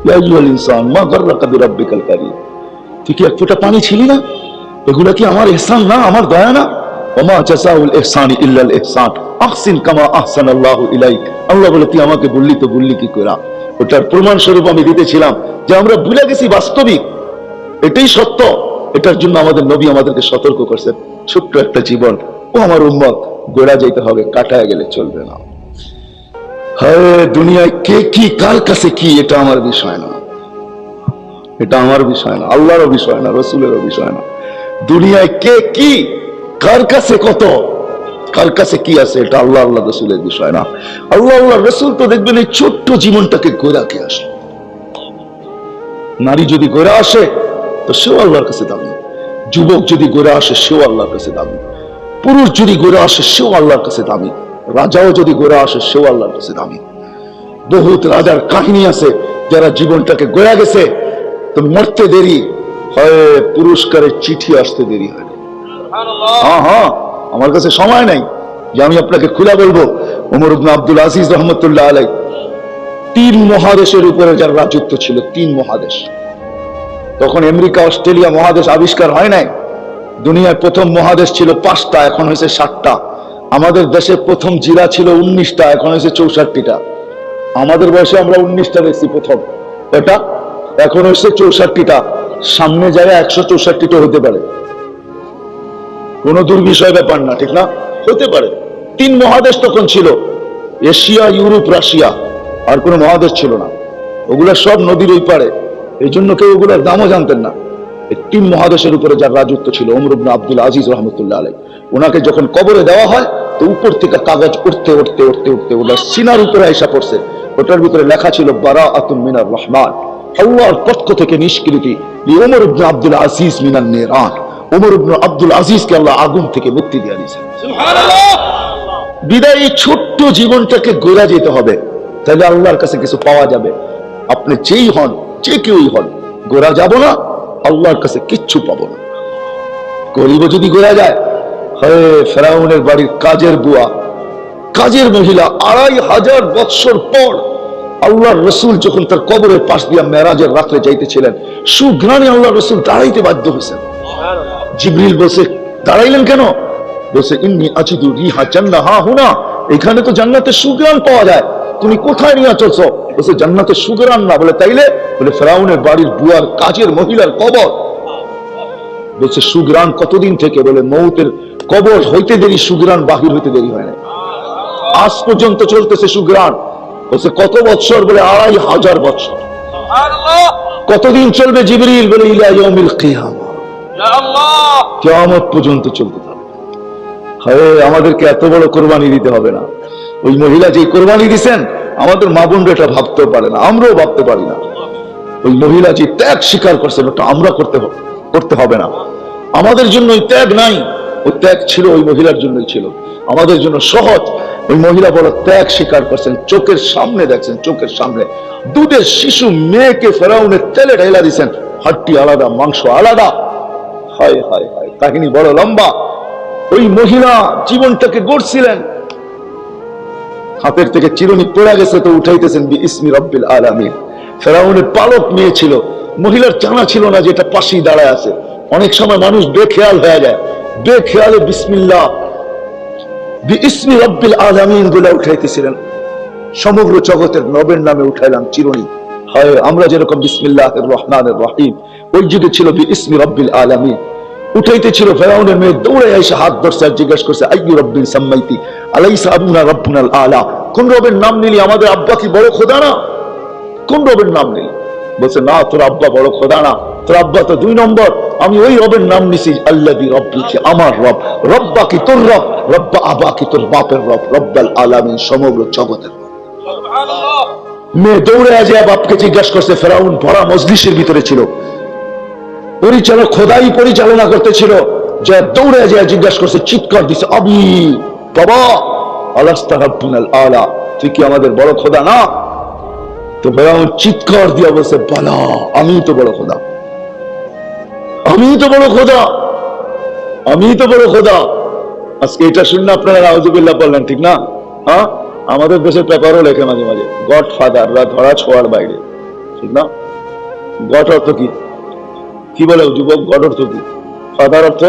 ইয়া আইয়ুহাল ইনসান মা গাররাকা বিরাব্বিকাল কারীম, তুই কি 1 ফোঁটা পানি ছিলি না? এগুলা কি আমার ইহসান না, আমার দয়া না? ওমা জাযাউল ইহসানি ইল্লাল ইহসান, আহসিন কামা আহসানাল্লাহু ইলাইক। আল্লাহ বলে তুই আমাকে বললি, তো বললি কি করে? ওটার প্রমাণ স্বরূপ আমি দিতেছিলাম যে আমরা ভুলে গেছি বাস্তবিক। এটাই সত্য, এটার জন্য আমাদের নবী আমাদেরকে সতর্ক করছেন, ছোট্ট একটা জীবন, ও আমার উম্মত, গোড়া যাইতে হবে, কাটায় গেলে চলবে না। হ্যাঁ, দুনিয়ায় কে কি কার কাছে কি এটা আমার বিষয় না, এটা আমার বিষয় না, আল্লাহরও বিষয় না, রসুলেরও বিষয় না। দুনিয়ায় কে কি কার কাছে কত কার কাছে কি আছে এটা আল্লাহ আল্লাহ রসুলের বিষয় না। আল্লাহ আল্লাহ রসুল তো দেখবেন এই ছোট্ট জীবনটাকে গোড়াকে আসে। নারী যদি গোড়া আসে তো সেও আল্লাহর কাছে দামি, যুবক যদি গোড়া আসে সেও আল্লাহর কাছে দামি, পুরুষ যদি গোড়া আসে সেও আল্লাহর কাছে দামি, রাজাও যদি গোড়া আসে সেও আল্লাহর কাছে দামি। বহুত রাজার কাহিনী আছে যারা জীবনটাকে গোড়া গেছে, তো মরতে দেরি হয়, পুরস্কারের চিঠি আসতে দেরি হয়। হ্যাঁ হ্যাঁ, আমার কাছে সময় নাই যে আমি আপনাকে খুলে বলবো। ওমর ইবনে আব্দুল আজিজ রহমতুল্লাহ আলাইহি 3 মহাদেশের উপরে যার রাজত্ব ছিল, 3 মহাদেশ। তখন আমেরিকা অস্ট্রেলিয়া মহাদেশ আবিষ্কার হয় নাই। দুনিয়ার প্রথম মহাদেশ ছিল 5টা, এখন হয়েছে 7টা। আমাদের দেশে প্রথম জিলা ছিল 19টা, এখন হয়েছে 64টা। আমাদের বয়সে আমরা 19টা দেখছি প্রথম, এটা এখন হয়েছে 64টা। সামনে যায় 164টা হতে পারে, কোন দুর্বিষয় ব্যাপার না, ঠিক না? হতে পারে। 3 মহাদেশ তখন ছিল, এশিয়া, ইউরোপ, রাশিয়া, আর কোন মহাদেশ ছিল না। ওগুলা সব নদীর ওই পারে, এই জন্য কেউ ওগুলোর দামও জানতেন না। এই 3 মহাদেশের উপরে যার রাজত্ব ছিল ওমর ইবনে আব্দুল আজিজ রহমতুল্লাহ আলাইহি, ওনাকে যখন কবরে দেওয়া হয় তো উপর থেকে কাগজ উঠতে উঠতে উঠতে উঠতে ওটা সিনার উপরে আইসা পড়ছে। ওটার ভিতরে লেখা ছিল বারাআতুম মিনার রহমান, আল্লাহর পক্ষ থেকে নিষ্কৃতি, ওমর ইবনে আব্দুল আজিজ মিনান নিরান, ওমর ইবনে আব্দুল আজিজকে আল্লাহ আগুন থেকে মুক্তি দিয়ে দিয়েছেন। সুবহানাল্লাহ। বিদায় এই ছোট্ট জীবনটাকে গোড়া যেতে হবে, তাহলে আল্লাহর কাছে কিছু পাওয়া যাবে। আপনি যেই হন, যে কেউই হন, গোড়া যাব না, আল্লাহর কাছে কিচ্ছু পাবো না। গরিব যদি গোড়া যায়, হয় ফেরাউনের বাড়ির কাজের বুয়া, কাজের মহিলা 2500 বৎসর পর আল্লাহর রসুল যখন তার কবরের পাশ দিয়া মেরাজের রাত্রে যাইতেছিলেন, সুঘ্রাণে আল্লাহর রসুল দাঁড়াইতে বাধ্য হয়েছেন। জিবরিল বলছে, দাঁড়াইলেন কেন? বলছে, ইন্নী আজিদু রিহা জান্নাহ হুনা, এখানে তো জান্নাতের সুঘ্রাণ পাওয়া যায়, তুমি কোথায় নিয়ে চলছো? বলছে, জান্নাতের সুঘ্রাণ না। বলে, তাইলে? বলে, ফেরাউনের বাড়ির বুয়ার কাজের মহিলার কবর। বলছে, সুঘ্রাণ কতদিন থেকে? বলে, মৌতের কবর হইতে দেরি, সুঘ্রাণ বাহির হইতে দেরি হয় না, আজ পর্যন্ত চলতেছে সুঘ্রাণ। বলছে, কত বৎসর? বলে, 2500 বৎসর। কতদিন চলবে জিবরিল? বলে, ইলা ইয়াউমিল কিয়ামা, কিয়ামত পর্যন্ত চলতে থাকবে। হ্যাঁ, আমাদেরকে এত বড় কোরবানি দিতে হবে না। ওই মহিলা যে কোরবানি দিছেন, আমাদের মা বোনরা এটা ভাবতেও পারে না, আমরাও ভাবতে পারি না। ওই মহিলা যে ত্যাগ স্বীকার করছেন, ওটা আমরা করতে হবে না। আমাদের জন্য ওই ত্যাগ নাই, ওই ত্যাগ ছিল ওই মহিলার জন্যই ছিল, আমাদের জন্য সহজ। ওই মহিলা বড় ত্যাগ স্বীকার করছেন, চোখের সামনে দেখছেন, চোখের সামনে দুধের শিশু মেয়েকে ফেরাউনের তেলে ঢেলা দিচ্ছেন, হাড্ডি আলাদা, মাংস আলাদা। হায় হায় হায়, কাহিনী বড় লম্বা। ওই মহিলা জীবনটাকে গড়ছিলেন, হাতের থেকে চিরুনি পড়ে গেছে তো উঠাইতেছেন বিইসমি রাব্বিল আলামিন। ফেরাউনের পালক মেয়ে ছিল, মহিলার জানা ছিল না যে এটা পাশেই দাঁড়ায় আছে। অনেক সময় মানুষ বেখেয়াল হয়ে যায়, বেখেয়ালে বিসমিল্লাহ বিইসমি রাব্বিল আলামিন বলে উঠাইতেছিলেন। সমগ্র জগতের নবের নামে উঠাইলাম চিরুনি। হয় আমরা যেরকম বিসমিল্লাহির রহমানির রহিম, ওই যুগে ছিল বিইসমি রাব্বিল আলামিন। উঠাইতেছিল, ফেরাউনের মেয়ে দৌড়ে এসে হাত ধরছে আর জিজ্ঞাসা করছে, আইয়ু রাব্বিন সাম্মাইতি আলাইসা আবুনা রাব্বুনাল আলা, কোন রবের নাম নিলি? আমাদের আব্বা কি বড় খোদা না? কোন রবের নাম নিলি? বলছে, না, তোর আব্বা বড় খোদা না, তোর আব্বা তো 2 নম্বর। আমি ওই রবের নাম নিছি, আল্লাযী রব্বি, আমার রব, রব্বা কি তোর রব, রব্বা আবা কি তোর বাপের রব, রব্বাল আলামিন, সমগ্র জগতের রব। সুবহানাল্লাহ। মেয়ে দৌড়ে আসে বাপকে জিজ্ঞাসা করছে, ফেরাউন ভরা মজলিসের ভিতরে ছিল, পরিচালক খোদাই পরিচালনা করতেছিল, যে দৌড়ে যায় জিজ্ঞাসা করছে, চিৎকার দিছে, আবি, বাবা, আলাস্তা রাব্বুনাল আলা, তুই কি আমাদের বড় খোদা না? তো ফেরাউন চিৎকার দিয়া বলছে, বালা, আমি তো বড় খোদা, আমি তো বড় খোদা, আমি তো বড় খোদা। আজকে এটা শুনলে আপনারা নাউজুবিল্লাহ বললেন, ঠিক না? হ্যাঁ, আমাদের দেশের পেপারও লেখে মাঝে মাঝে, গড ফাদাররা ধরা ছোঁয়ার বাইরে, ঠিক না? গড অর্থ কি? কি বলে যুবক, গড অর্থ কি? ফাদার অর্থ?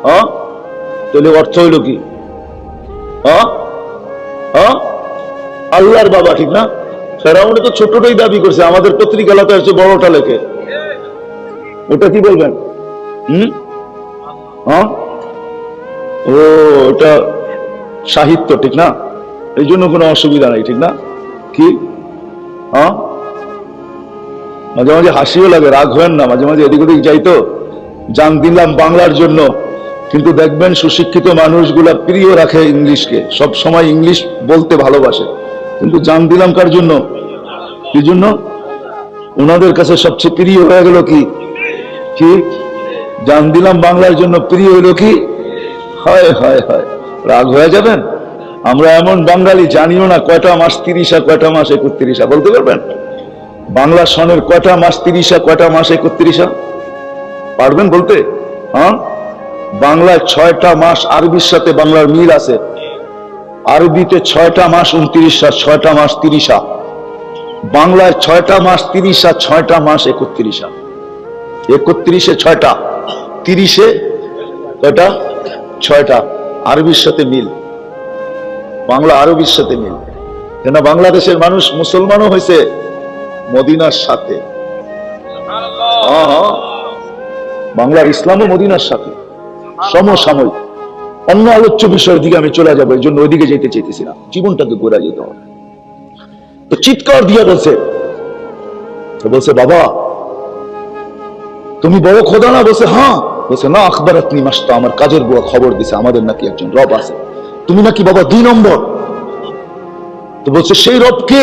হ্যাঁ, তাহলে অর্থ হইল কি? হ্যাঁ হ্যাঁ, আল্লাহর বাবা, ঠিক না? ফেরাউনে তো ছোটটাই দাবি করছে, আমাদের পত্রিকালাতে আছে বড়টা লেখে, ওটা কি বলবেন? হ্যাঁ, ও এটা সাহিত্য, ঠিক না? এই জন্য কোনো অসুবিধা নাই, ঠিক না? কি হ্যাঁ, মাঝে মাঝে হাসিও লাগে, রাগ হবেন না, মাঝে মাঝে এদিক ওদিক যাইতো। জান দিলাম বাংলার জন্য, কিন্তু দেখবেন সুশিক্ষিত মানুষগুলা প্রিয় রাখে ইংলিশকে, সব সময় ইংলিশ বলতে ভালোবাসে, কিন্তু জান দিলাম কার জন্য? কি জন্য? ওনাদের কাছে সবচেয়ে প্রিয় হয়ে গেল কি? কি জান দিলাম বাংলার জন্য প্রিয় হইল কি? হয় হয় হয়, রাগ হয়ে যাবেন। আমরা এমন বাঙালি জানিও না কয়টা মাস 30, কয়টা মাস 31, বলতে পারবেন? বাংলা সনের কয়টা মাস 30, কয়টা মাস 31 পারবেন বলতে? হ্যাঁ, বাংলায় 6টা মাস, আরবির সাথে বাংলার মিল আছে। আরবিতে 6টা মাস 29, 6টা মাস 30, বাংলায় 6টা মাস 30, 6টা মাস 31। 31-এ 6টা, 30-এ কয়টা? 6টা। আরবির সাথে মিল, বাংলা আরবির সাথে মিল। কেন বাংলাদেশের মানুষ মুসলমানও হয়েছে মদিনার সাথে। বাংলার ইসলামও মদিনার সাথে সমসাময়িক। অন্য আলোচ্য বিষয়ের দিকে আমি চলে যাবো, এই জন্য ওইদিকে যেতে চাইতেছি না, জীবনটাকে ঘোরা যেতে হবে। তো চিৎকার দিয়ে বলছে বাবা তুমি বড় খোদা না? বলছে হ্যাঁ। বলছে না, আখবরাতনি মাস্তা, আমার কাজের বুয়া খবর দিছে আমাদের নাকি একজন রব আছে, তুমি নাকি বাবা 2 নম্বর। তো বলছে সেই রব কে?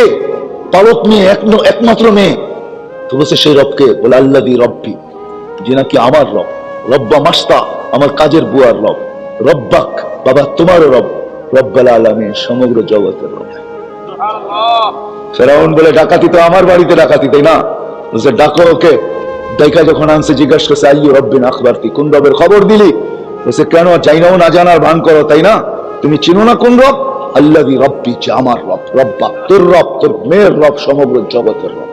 পালক মেয়ে, একমাত্র মেয়ে। তো বলছে সেই রব কে? বলে আল্লাযী রব্বি, যে নাকি আমার রব। রব্বা মাস্তা, আমার কাজের বুয়ার রব। রব্বাক, বাবা তোমারও রব। রব্বুল আলামিন, সমগ্র জগতের রব। ফেরাউন বলে ডাকাতি তো আমার বাড়িতে ডাকাতি, তাই না? বলছে ডাকো ওকে। দেখা যখন আনছে, জিজ্ঞাসা করছে আইয়ু রব্বিন আখবারতি, কোন রবের খবর দিলি? বলছে কেন, চাইনাও না জানার ভান করো, তাই না? তুমি চিনো না কোন রব? আল্লাযী রব্বি, যে আমার রব। রব্বা, তোর রব, তোর মেয়ের রব, সমগ্র জগতের রব।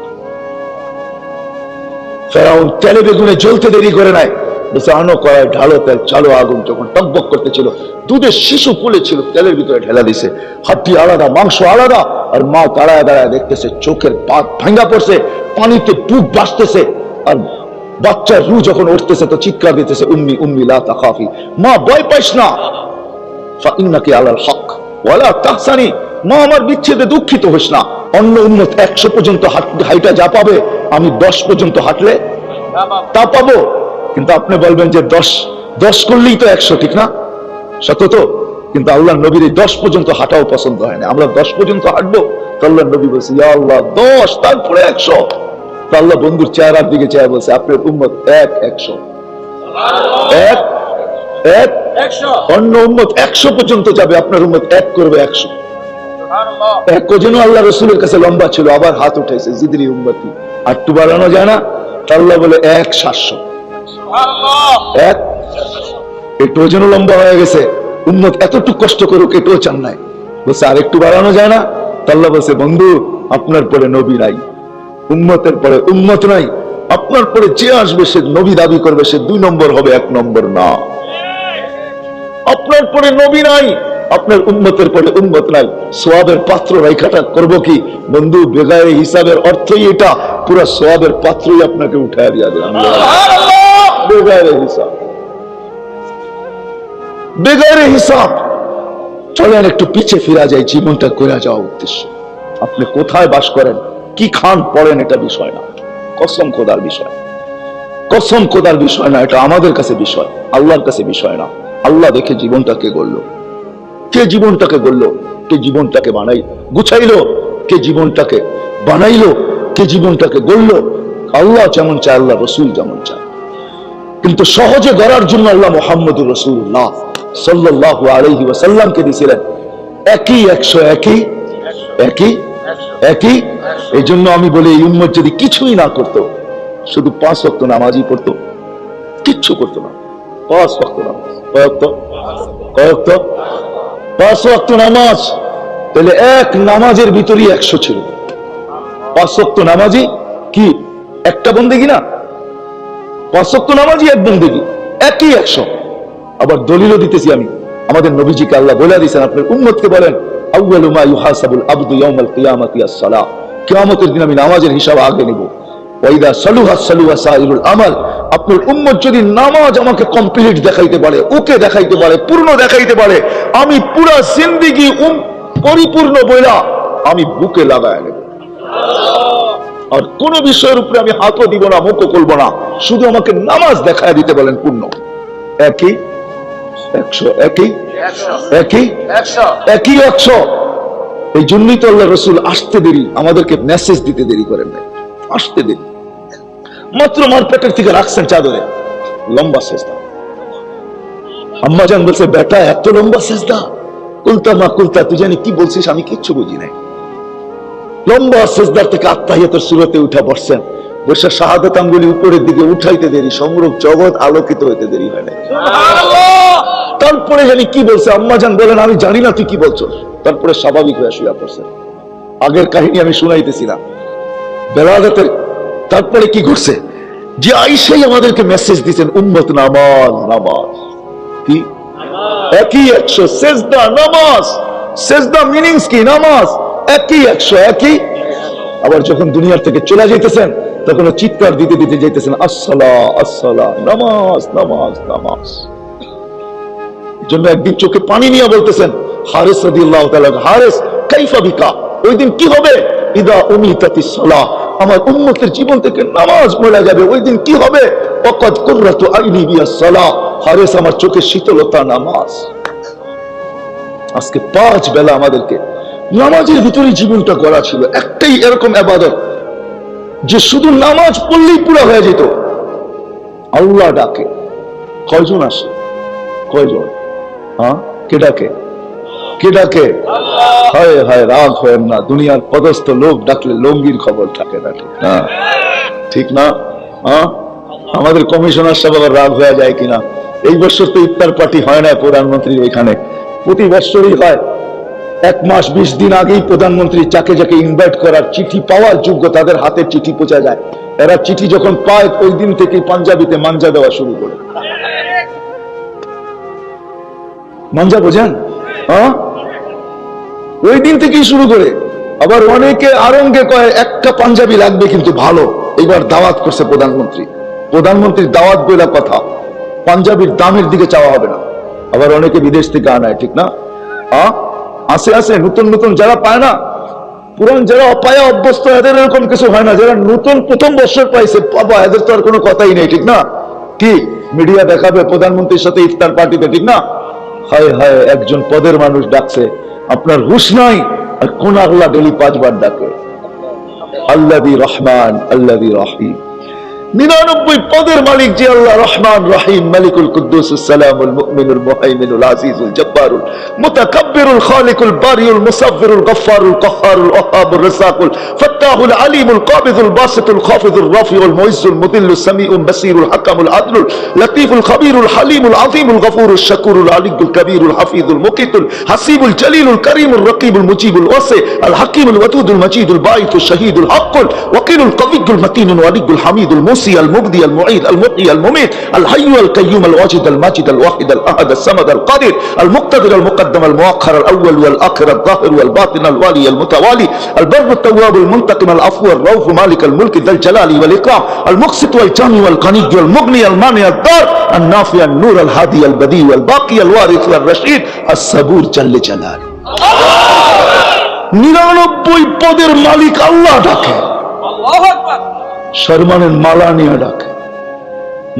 ফেরাউন তেলে বেগুনে জ্বলতে দেরি করে নাই, বলছে আনো কড়াই, ঢালো তেল, চালো আগুন। যখন টকবক করতেছিল, দুধের শিশু ফুলে ছিল, তেলের ভিতরে ঢেলা দিছে। হাড্ডি আলাদা, মাংস আলাদা। আর মা দাঁড়ায় দাঁড়ায় দেখতেছে, চোখের পাত ভাঙ্গা পড়ছে, পানিতে বুক ভাসতেছে। আর বাচ্চার রু যখন উঠতেছে তো চিৎকার দিতেছে, উম্মি উম্মি লা তাখাফি, মা ভয় পাইস না, ফাইন্নাকি আলাল হক ওয়ালা তাহসানি, মা আমার বিচ্ছেদে দুঃখিত হোস না। অন্য উম্মত 100 পর্যন্ত হাইটা যা পাবে, আমি 10 পর্যন্ত হাঁটলে তা পাবো। কিন্তু আপনি বলবেন যে 10 করলেই তো 100, ঠিক না? সত্য তো। কিন্তু আল্লাহ নবীর এই 10 পর্যন্ত হাঁটাও পছন্দ হয় না। আমরা 10 পর্যন্ত হাঁটবো, তো আল্লাহ নবী বলছে ইয়া আল্লাহ 10, তারপরে 100। তো আল্লাহ বন্ধুর চেহারার দিকে চেয়ে বলছে আপনার উম্মত 100। অন্য উম্মত 100 পর্যন্ত যাবে, আপনার উম্মত 1 করবে 100। এক যেন আল্লাহ রসুলের কাছে লম্বা ছিল, আবার হাত উঠেছে জিদরি উম্মতি, আর একটু বাড়ানো যায় না? আল্লাহ বলে 1-700। একটু যেন লম্বা হয়ে গেছে, উম্মত এতটুকু কষ্ট করুক এটাও চান নাই। বলছে আর একটু বাড়ানো যায় না? আল্লাহ বলছে বন্ধু, আপনার পরে নবী নাই, উম্মতের পরে উম্মত নাই, আপনার পরে যে আসবে সে নবী দাবি করবে, সে 2 নম্বর হবে, 1 নম্বর না। আপনার পরে নবী নাই, আপনার উম্মতের পরে উম্মত নাই, সোয়াবের পাত্র রাইখাটা করবো কি? বন্ধু বেগায়ে হিসাবের অর্থই এটা, পুরো সোয়াবের পাত্রই আপনাকে উঠায় দিয়া দেন। বেগায়ে হিসাব, বেগায়ে হিসাব। চলেন একটু পিছে ফিরা যায়, জীবনটা করে যাওয়া উদ্দেশ্য। আপনি কোথায় বাস করেন, কি খান পড়েন, এটা বিষয় না, কসম খোদার বিষয়। কসম খোদার বিষয় না, এটা আমাদের কাছে বিষয়, আল্লাহর কাছে বিষয় না। আল্লাহ দেখে জীবনটাকে গড়লো, কে জীবনটাকে গড়লো, কে জীবনটাকে গুছাইলো, কে জীবনটাকে বানাইলো, কে জীবনটাকে গড়লো। আল্লাহ যেমন চায়, আল্লাহ রসুল যেমন চায়। কিন্তু সহজে গড়ার জন্য আল্লাহ মুহাম্মদুর রাসূলুল্লাহ সাল্লাল্লাহু আলাইহি ওয়াসাল্লামকে দিয়েছিলেন একই 100, একই। এই জন্য আমি বলি, এই উম্মত যদি কিছুই না করতো, শুধু 5 ওয়াক্ত নামাজই পড়তো, কিচ্ছু করতো না। 5 ওয়াক্ত নামাজ, কয়েক 5 ওয়াক্ত নামাজ, তাহলে এক নামাজের ভিতরই 100 ছিল। 5 ওয়াক্ত নামাজই কি একটা বন্দেগী না? 5 ওয়াক্ত নামাজই এক বন্দেগী, একই 100। আবার দলিলও দিতেছি আমি, আমাদের নবীজিকে আল্লাহ বলে দিয়েছেন, আপনার উম্মতকে বলেন আউয়ালু মা ইউহাসাবুল আবদু ইয়াউমাল কিয়ামাতি আস-সালাহ, কিয়ামতের দিন আমি নামাজের হিসাব আগে নিব। ওয়াইদা সালুহা সালুহা সাইরুল আমাল। আপনার উম্মত যদি নামাজ আমাকে কমপ্লিট দেখাইতে পারে, ওকে দেখাইতে পারে, পূর্ণ দেখাইতে পারে, আমি পুরা জিন্দেগি পরিপূর্ণ বইলা আমি বুকে লাগায় নেব। আর কোন বিষয়ের উপরে আমি হাতও দিব না, মুখও খুলবো না, শুধু আমাকে নামাজ দেখায় দিতে বলেন পূর্ণ। একই 100, একই 100। এই জন্যই তো আল্লাহ রসুল আসতে দেরি, আমাদেরকে মেসেজ দিতে দেরি করেন নাই, আসতে দেরি। মাত্র মার পেটের থেকে রাখছেন চাদরে, লম্বা সেজদা। আম্মা জান বলছে, বেটা এত লম্বা সেজদা? কুলতা মা কুলতা, তুই জানি কি বলছিস, আমি কিচ্ছু বুঝি নাই। লম্বা সেজদার থেকে আত্তাহিয়াতের সূরাতে উঠা বসছেন, বসে শাহাদাত আঙ্গুলি উপরের দিকে উঠাইতে দেরি, সমগ্র জগৎ আলোকিত হইতে দেরি হয় না। তারপরে জানি কি বলছে, আম্মা জান বলেন আমি জানি না তুই কি বলছো। তারপরে স্বাভাবিক হয়ে শুয়ে পড়ছেন। আগের কাহিনী আমি শুনাইতেছিলাম বেলায়েতের। তারপরে কি ঘটছে, যে আইসাই আমাদেরকে মেসেজ দিচ্ছেন, উম্মত নামাজ নামাজ। কি একই 100, সেজদা নামাজ, সেজদা মিনিংস কি, নামাজ একই 100, একই। আবার যখন দুনিয়ার থেকে চলে যাইতেছেন তখন চিৎকার দিতে দিতে যাইতেছেন, আসসালা আসসালা, নামাজ নামাজ নামাজ। জন্য একদিন চোখে পানি নিয়ে বলতেছেন হারিস রাদিয়াল্লাহু তাআলা, হারিস কাইফা বিকা, ওই দিন কি হবে, ইদা উমিতাতিস সালাহ, আমার উম্মতের জীবন থেকে নামাজ মরে যাবে, ওই দিন কি হবে, ওয়াকাদ কুররাতু আইনি বিয়াস সালাহ, হারিস আমার চোখের শীতলতা নামাজ। আজকে 5 বেলা আমাদেরকে নামাজের ভিতরে জীবনটা গড়া ছিল। একটাই এরকম ইবাদত যে শুধু নামাজ পড়লেই পুরো হয়ে যেত। আল্লাহ ডাকে, কয়জন আসে, কয়জন? হ্যাঁ, কে ডাকে, কে ডাকে? হায় হায়, রাগ হয় না, দুনিয়ার পদস্থ লোক ডাকলে লঙ্গির খবর থাকে না, ঠিক না? ঠিক না? হ্যাঁ, আমাদের কমিশনার সাহেব আবার রাগ হয়ে যায় কিনা। এই বছর তো ইফতার পার্টি হয় না প্রধানমন্ত্রীর ওইখানে, প্রতি বছরই হয়। 1 মাস 20 দিন আগেই প্রধানমন্ত্রী যাকে যাকে ইনভাইট করার চিঠি পাওয়ার যোগ্য তাদের হাতে চিঠি পৌঁছা যায়। এরা চিঠি যখন পায় ওই দিন থেকে পাঞ্জাবিতে মাঞ্জা দেওয়া শুরু করে। মাঞ্জা বোঝেন? হ্যাঁ, ওই দিন থেকেই শুরু করে। আবার অনেকে আরঙ্গে কয় একটা পাঞ্জাবি লাগবে কিন্তু ভালো। এবার দাওয়াত করছে প্রধানমন্ত্রী, প্রধানমন্ত্রীর দাওয়াত বইলা কথা, পাঞ্জাবির দামের দিকে চাওয়া হবে না। আবার অনেকে বিদেশ থেকে আনায়, ঠিক না? হ্যাঁ, আসে আসে নতুন নতুন যারা পায় না, পুরান যারা অপায়া অভ্যস্ত, এদের এরকম কিছু হয় না। যারা নতুন প্রথম বছর পাইছে বাবা, এদের তো আর কোনো কথাই নেই, ঠিক না? কি মিডিয়া দেখাবে প্রধানমন্ত্রীর সাথে ইফতার পার্টিতে, ঠিক না? হায় হায়, একজন পদের মানুষ ডাকছে, আপনার হুশ নাই, আর কোন আল্লাহ ডেলি 5 বার ডাকে, আল্লাযী রহমান আল্লাযী রহিম। 99 পদের মালিক যে আল্লাহ, রহমান রহিম, মালিকুল কুদ্দুসুস সালামুল মুমিনুল মুহাইমিনুল আজিজুল জব্বারুল মুতাকাব্বিরুল খালিকুল বারিউল মুসাব্বিরুল গফফারুল কাহ্হারুল ওয়াহ্হাবুর রাসাকুল ফাত্তাহুল আলিমুল কাবিদুল বাসিতুল খাফিদুল রাফিউল মুইজ্জুল মুদিল্লুস সামিউল বাসীরুল হাকামুল আদলুল লতীফুল খাবীরুল হালিমুল আযীমুল গফুরুশ শাকুরুল আলিয়ুল কাবীরুল হাফিজুল মুকিতুল হাসিবুল জলিলুল কারীমুল রকিবুল মুজিবুল ওয়াসি আল হাকীমুল ওয়াদুদুল মাজিদুল বাঈতুশ শাহীদুল হকুল ওয়াকিলুল কবিয়ুল মাতিনুল ওয়ালিয়ুল হামিদুল المبدي المعيد المحيي المميت الحي القيوم الواجد الماجد الواحد الاحد الصمد القادر المقتدر المقدم المؤخر الاول والاخر الظاهر والباطن الوالي المتوالي البر التواب المنتقم العفو الرؤوف مالك الملك ذا الجلال والاكرام المقسط والجامع والغني والمغني المانع الضار النافع النور الهادي البديع والباقي الوارث والرشيد الصبور جل جلاله 99 পদের মালিক আল্লাহ ডাকে, আল্লাহু আকবার। সম্মানের মালা নিয়ে ডাকে,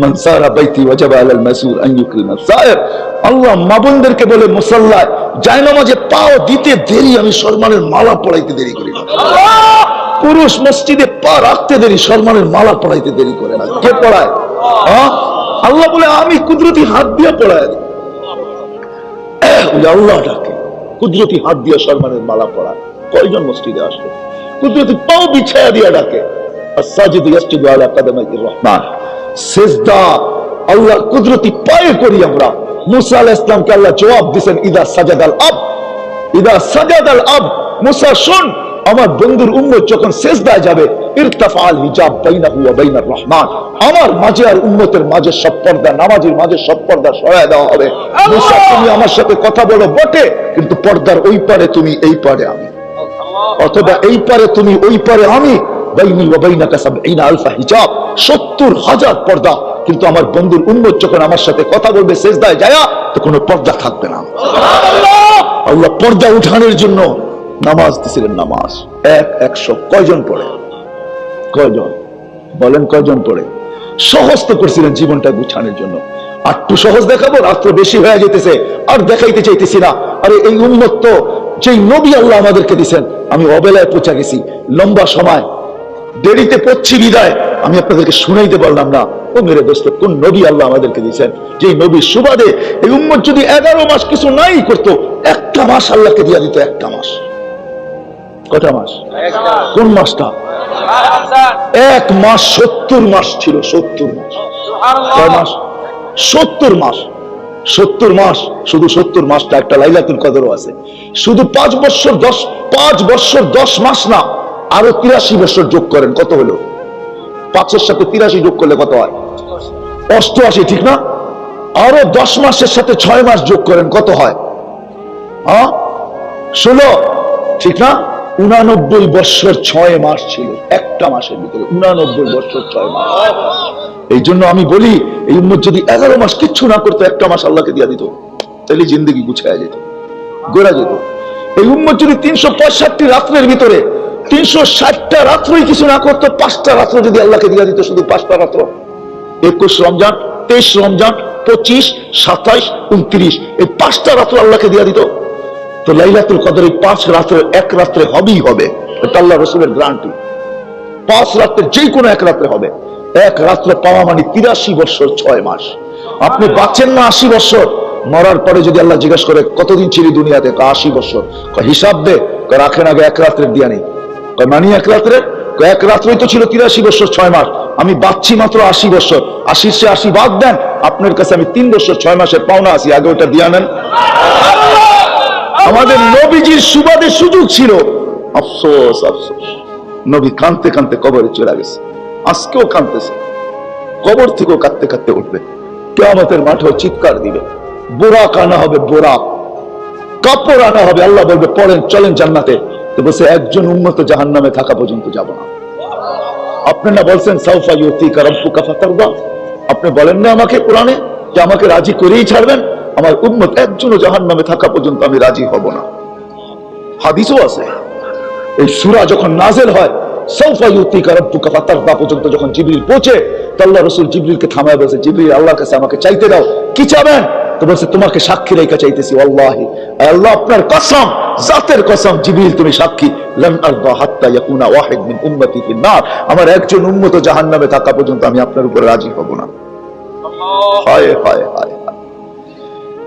মান সারা বাইতি ওয়াজাবা আলাল মাসুর আন ইউকরিমা সায়ের। আল্লাহ মা বোনদেরকে বলে মুসাল্লায় জায়নামাজে পাও দিতে দেরি, আমি সম্মানের মালা পড়াইতে দেরি করি না। পুরুষ মসজিদে পা রাখতে দেরি, সম্মানের মালা পড়াইতে দেরি করে না। কে পড়ায়? আল্লাহ বলে আমি কুদরতি হাত দিয়ে পড়াই দিই। আল্লাহ ডাকে, কুদরতি হাত দিয়ে সম্মানের মালা পড়ায়। কয়জন মসজিদে আসবে? কুদরতি পাও বিছায়া দিয়ে ডাকে, الساجد يسجد على قدمي الرحمن। সিজদা আল্লাহর কুদরতি পায়ে করি আমরা। মুসা আলাইহিস সালামকে আল্লাহ জবাব দিবেন, ইদা সাজাদাল আব, ইদা সাজাদাল আব, মুসা শুন, আমার বন্ধুর উম্মত যখন সিজদায় যাবে, ইরতাফাল হিজাব বাইনাহু ওয়া বাইনার রহমান, আমার মাঝে আর উম্মতের মাঝে সব পর্দা, নামাজের মাঝে সব পর্দা সরায় দেওয়া হবে। মুসা, তুমি আমার সাথে কথা বলো বটে, কিন্তু পর্দার ওই পারে তুমি, এই পারে আমি, অথবা এই পারে তুমি, ওই পারে আমি, বাইনি ওয়া বাইনাকা ৭০,০০০ হিজাব, ৭০,০০০ পর্দা। কিন্তু আমার বন্ধুর উম্মত যখন আমার সাথে কথা বলবে সিজদায় যায়া, তো কোনো পর্দা থাকবে না। আল্লাহ পর্দা উঠানোর জন্য নামাজ দিছিলেন। নামাজ ১০০ কয়জন পড়ে? কয়জন বলেন? কয়জন পড়ে? সহজ তো করছিলেন জীবনটা গুছানোর জন্য। একটু সহজ দেখাবো, রাত্র বেশি হয়ে যেতেছে, আর দেখাইতে চাইতেছি না। আরে এই উম্মত তো যেই নবী আল্লাহ আমাদেরকে দিয়েছেন, আমি অবেলায় পৌঁছা গেছি, লম্বা সময় দেরিতে পড়ছি বিদায় আমি আপনাদেরকে শুনাইতে পারলাম না। ও মেরে দোস্ত, কোন নবী আল্লাহ আমাদেরকে দিয়েছেন, যে নবীর সুবাদে এই উম্মত যদি 11 মাস কিছু নাই করতো, একটা মাস আল্লাহকে দিয়া দিত। একটা মাস। কটা মাস? কোন মাসটা? 1 মাস 70 মাস ছিল। 70 মাস। কয় মাস? 70 মাস। 70 মাস। শুধু 70 মাসটা একটা লাইলাতুল কদরও আছে। শুধু 5 বছর 10 মাস না, আরো 83 বছর যোগ করেন, কত হলো? 5-এর সাথে 83 যোগ করলে কত হয়? 88, ঠিক না? আরো 10 মাসের সাথে 6 মাস যোগ করেন, কত হয়? 16, ঠিক না? 89 বছর 6 মাস ছিল একটা মাসের ভিতরে। 89 বছর 6 মাস। এই জন্য আমি বলি, এই উম্মত যদি 11 মাস কিচ্ছু না করতো, একটা মাস আল্লাহকে দিয়া দিত, তাহলে জিন্দগি গুছায়া যেত, গোড়া যেত। এই উম্মত যদি 365 রাত্রের ভিতরে 360টা রাত্রই কিছু না করতো, 5টা রাত্র যদি আল্লাহকে দিয়া দিত, শুধু 5টা রাত্র, 21 রমজান, 23 রমজান, 25, 27, 29, এই 5টা রাত্র আল্লাহকে দিয়া দিত, তো লাইলাতুল কদর এই 5 রাত্রের এক রাত্রে হবেই হবে। এটা আল্লাহ রাসূলের গ্যারান্টি। 5 রাত্রের যে কোনো এক রাত্রে হবে। এক রাত্রে পাওয়া মানে 83 বছর 6 মাস। আপনি বাঁচেন না 80 বছর, মরার পরে যদি আল্লাহ জিজ্ঞাসা করে কতদিন ছিলি দুনিয়াতে, 80 বছর। হিসাব দে, রাখেন আগে এক রাত্রের দিয়া নেই। মানি এক রাত্রে? এক রাত্রেই তো ছিল 83 বছর 6 মাস। আমি বাঁচছি মাত্র 80 বছর। 80 সে 80 বাদ দেন, আপনার কাছে আমি 3 বছর 6 মাসের পাওনা আছি, আগে ওটা দিয়া নেন। আমাদের নবীজির সুবাদে সুযোগ ছিল। আফসোস, আফসোস, নবী কাঁদতে কাঁদতে কবরে চলে গেছে। আজকেও কাঁদতেছে, কবর থেকেও কাঁদতে কাঁদতে উঠবে, কিয়ামতের মাঠেও চিৎকার দিবে। বোরাক আনা হবে, বোরাক কাপড় আনা হবে। আল্লাহ বলবে পড়েন, চলেন জান্নাতে। তো বলছে একজন উম্মত জাহান্নামে থাকা পর্যন্ত যাব না। আপনি না বলছেন সাউফা ইউতিকা রাব্বুকা ফাতারদা? আপনি বলেন না আমাকে কোরআনে যে আমাকে রাজি করেই ছাড়বেন? আমার উম্মত একজনও জাহান্নামে থাকা পর্যন্ত আমি রাজি হব না। হাদিসও আছে। এই সূরা যখন নাযিল হয়, সাউফা ইউতিকা রাব্বুকা ফাতারদা পর্যন্ত যখন জিবরিল পৌঁছে, তো আল্লাহ রাসূল জিবরিলকে থামায় বলছে, জিবরিল আল্লাহর কাছে আমাকে চাইতে দাও, কি চাবেন? তো বলছে তোমাকে সাক্ষী রেখে চাইতেছি। আল্লাহি, আল্লাহ আপনার কসম, জাতের কসম, জিবরিল তুমি সাক্ষী, লান আরদা হাত্তা ইয়াকুনা ওয়াহিদ মিন উম্মতি ফিন নার, আমার একজন উম্মত জাহান্নামে থাকা পর্যন্ত আমি আপনার উপর রাজি হব না। হায় হায় হায়।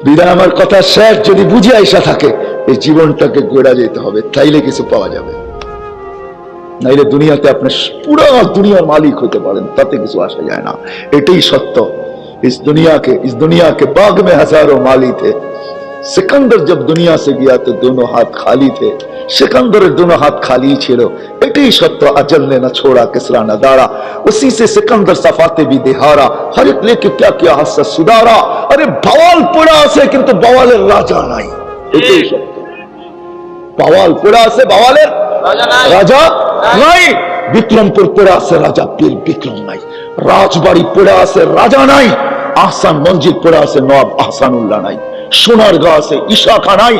বিদায় আমার কথা শেষ। যদি বুঝে আইসা থাকে, এই জীবনটাকে গড়া যেতে হবে, তাইলে কিছু পাওয়া যাবে। নাইলে দুনিয়াতে আপনি পুরো দুনিয়ার মালিক হতে পারেন, তাতে কিছু আসা যায় না। এটাই সত্য। इस दुनिया के बाग में हजारों माली थे। सिकंदर जब दुनिया से गया तो दोनों हाथ खाली थे। सिकंदर दोनों हाथ खाली छिड़ो, एटी सत्य अजल ने न छोड़ा, किसरा न दारा, उसी से सिकंदर सफाते भी दिहारा, हर एक लेके क्या क्या हस्सा सुधारा। अरे बवाल पड़ा से किंतु बवालेर राजा नहीं। एटी सत्य, बवाल पड़ा से बवालेर राजा नहीं। বিক্রমপুর পড়ে আছে রাজা, পীর বিক্রম নাই। রাজবাড়ি পড়ে আছে রাজা নাই। আহসান মঞ্জিল পড়ে আছে নবাব আহসানুল্লাহ নাই। সোনার গা আছে ঈশা খান নাই।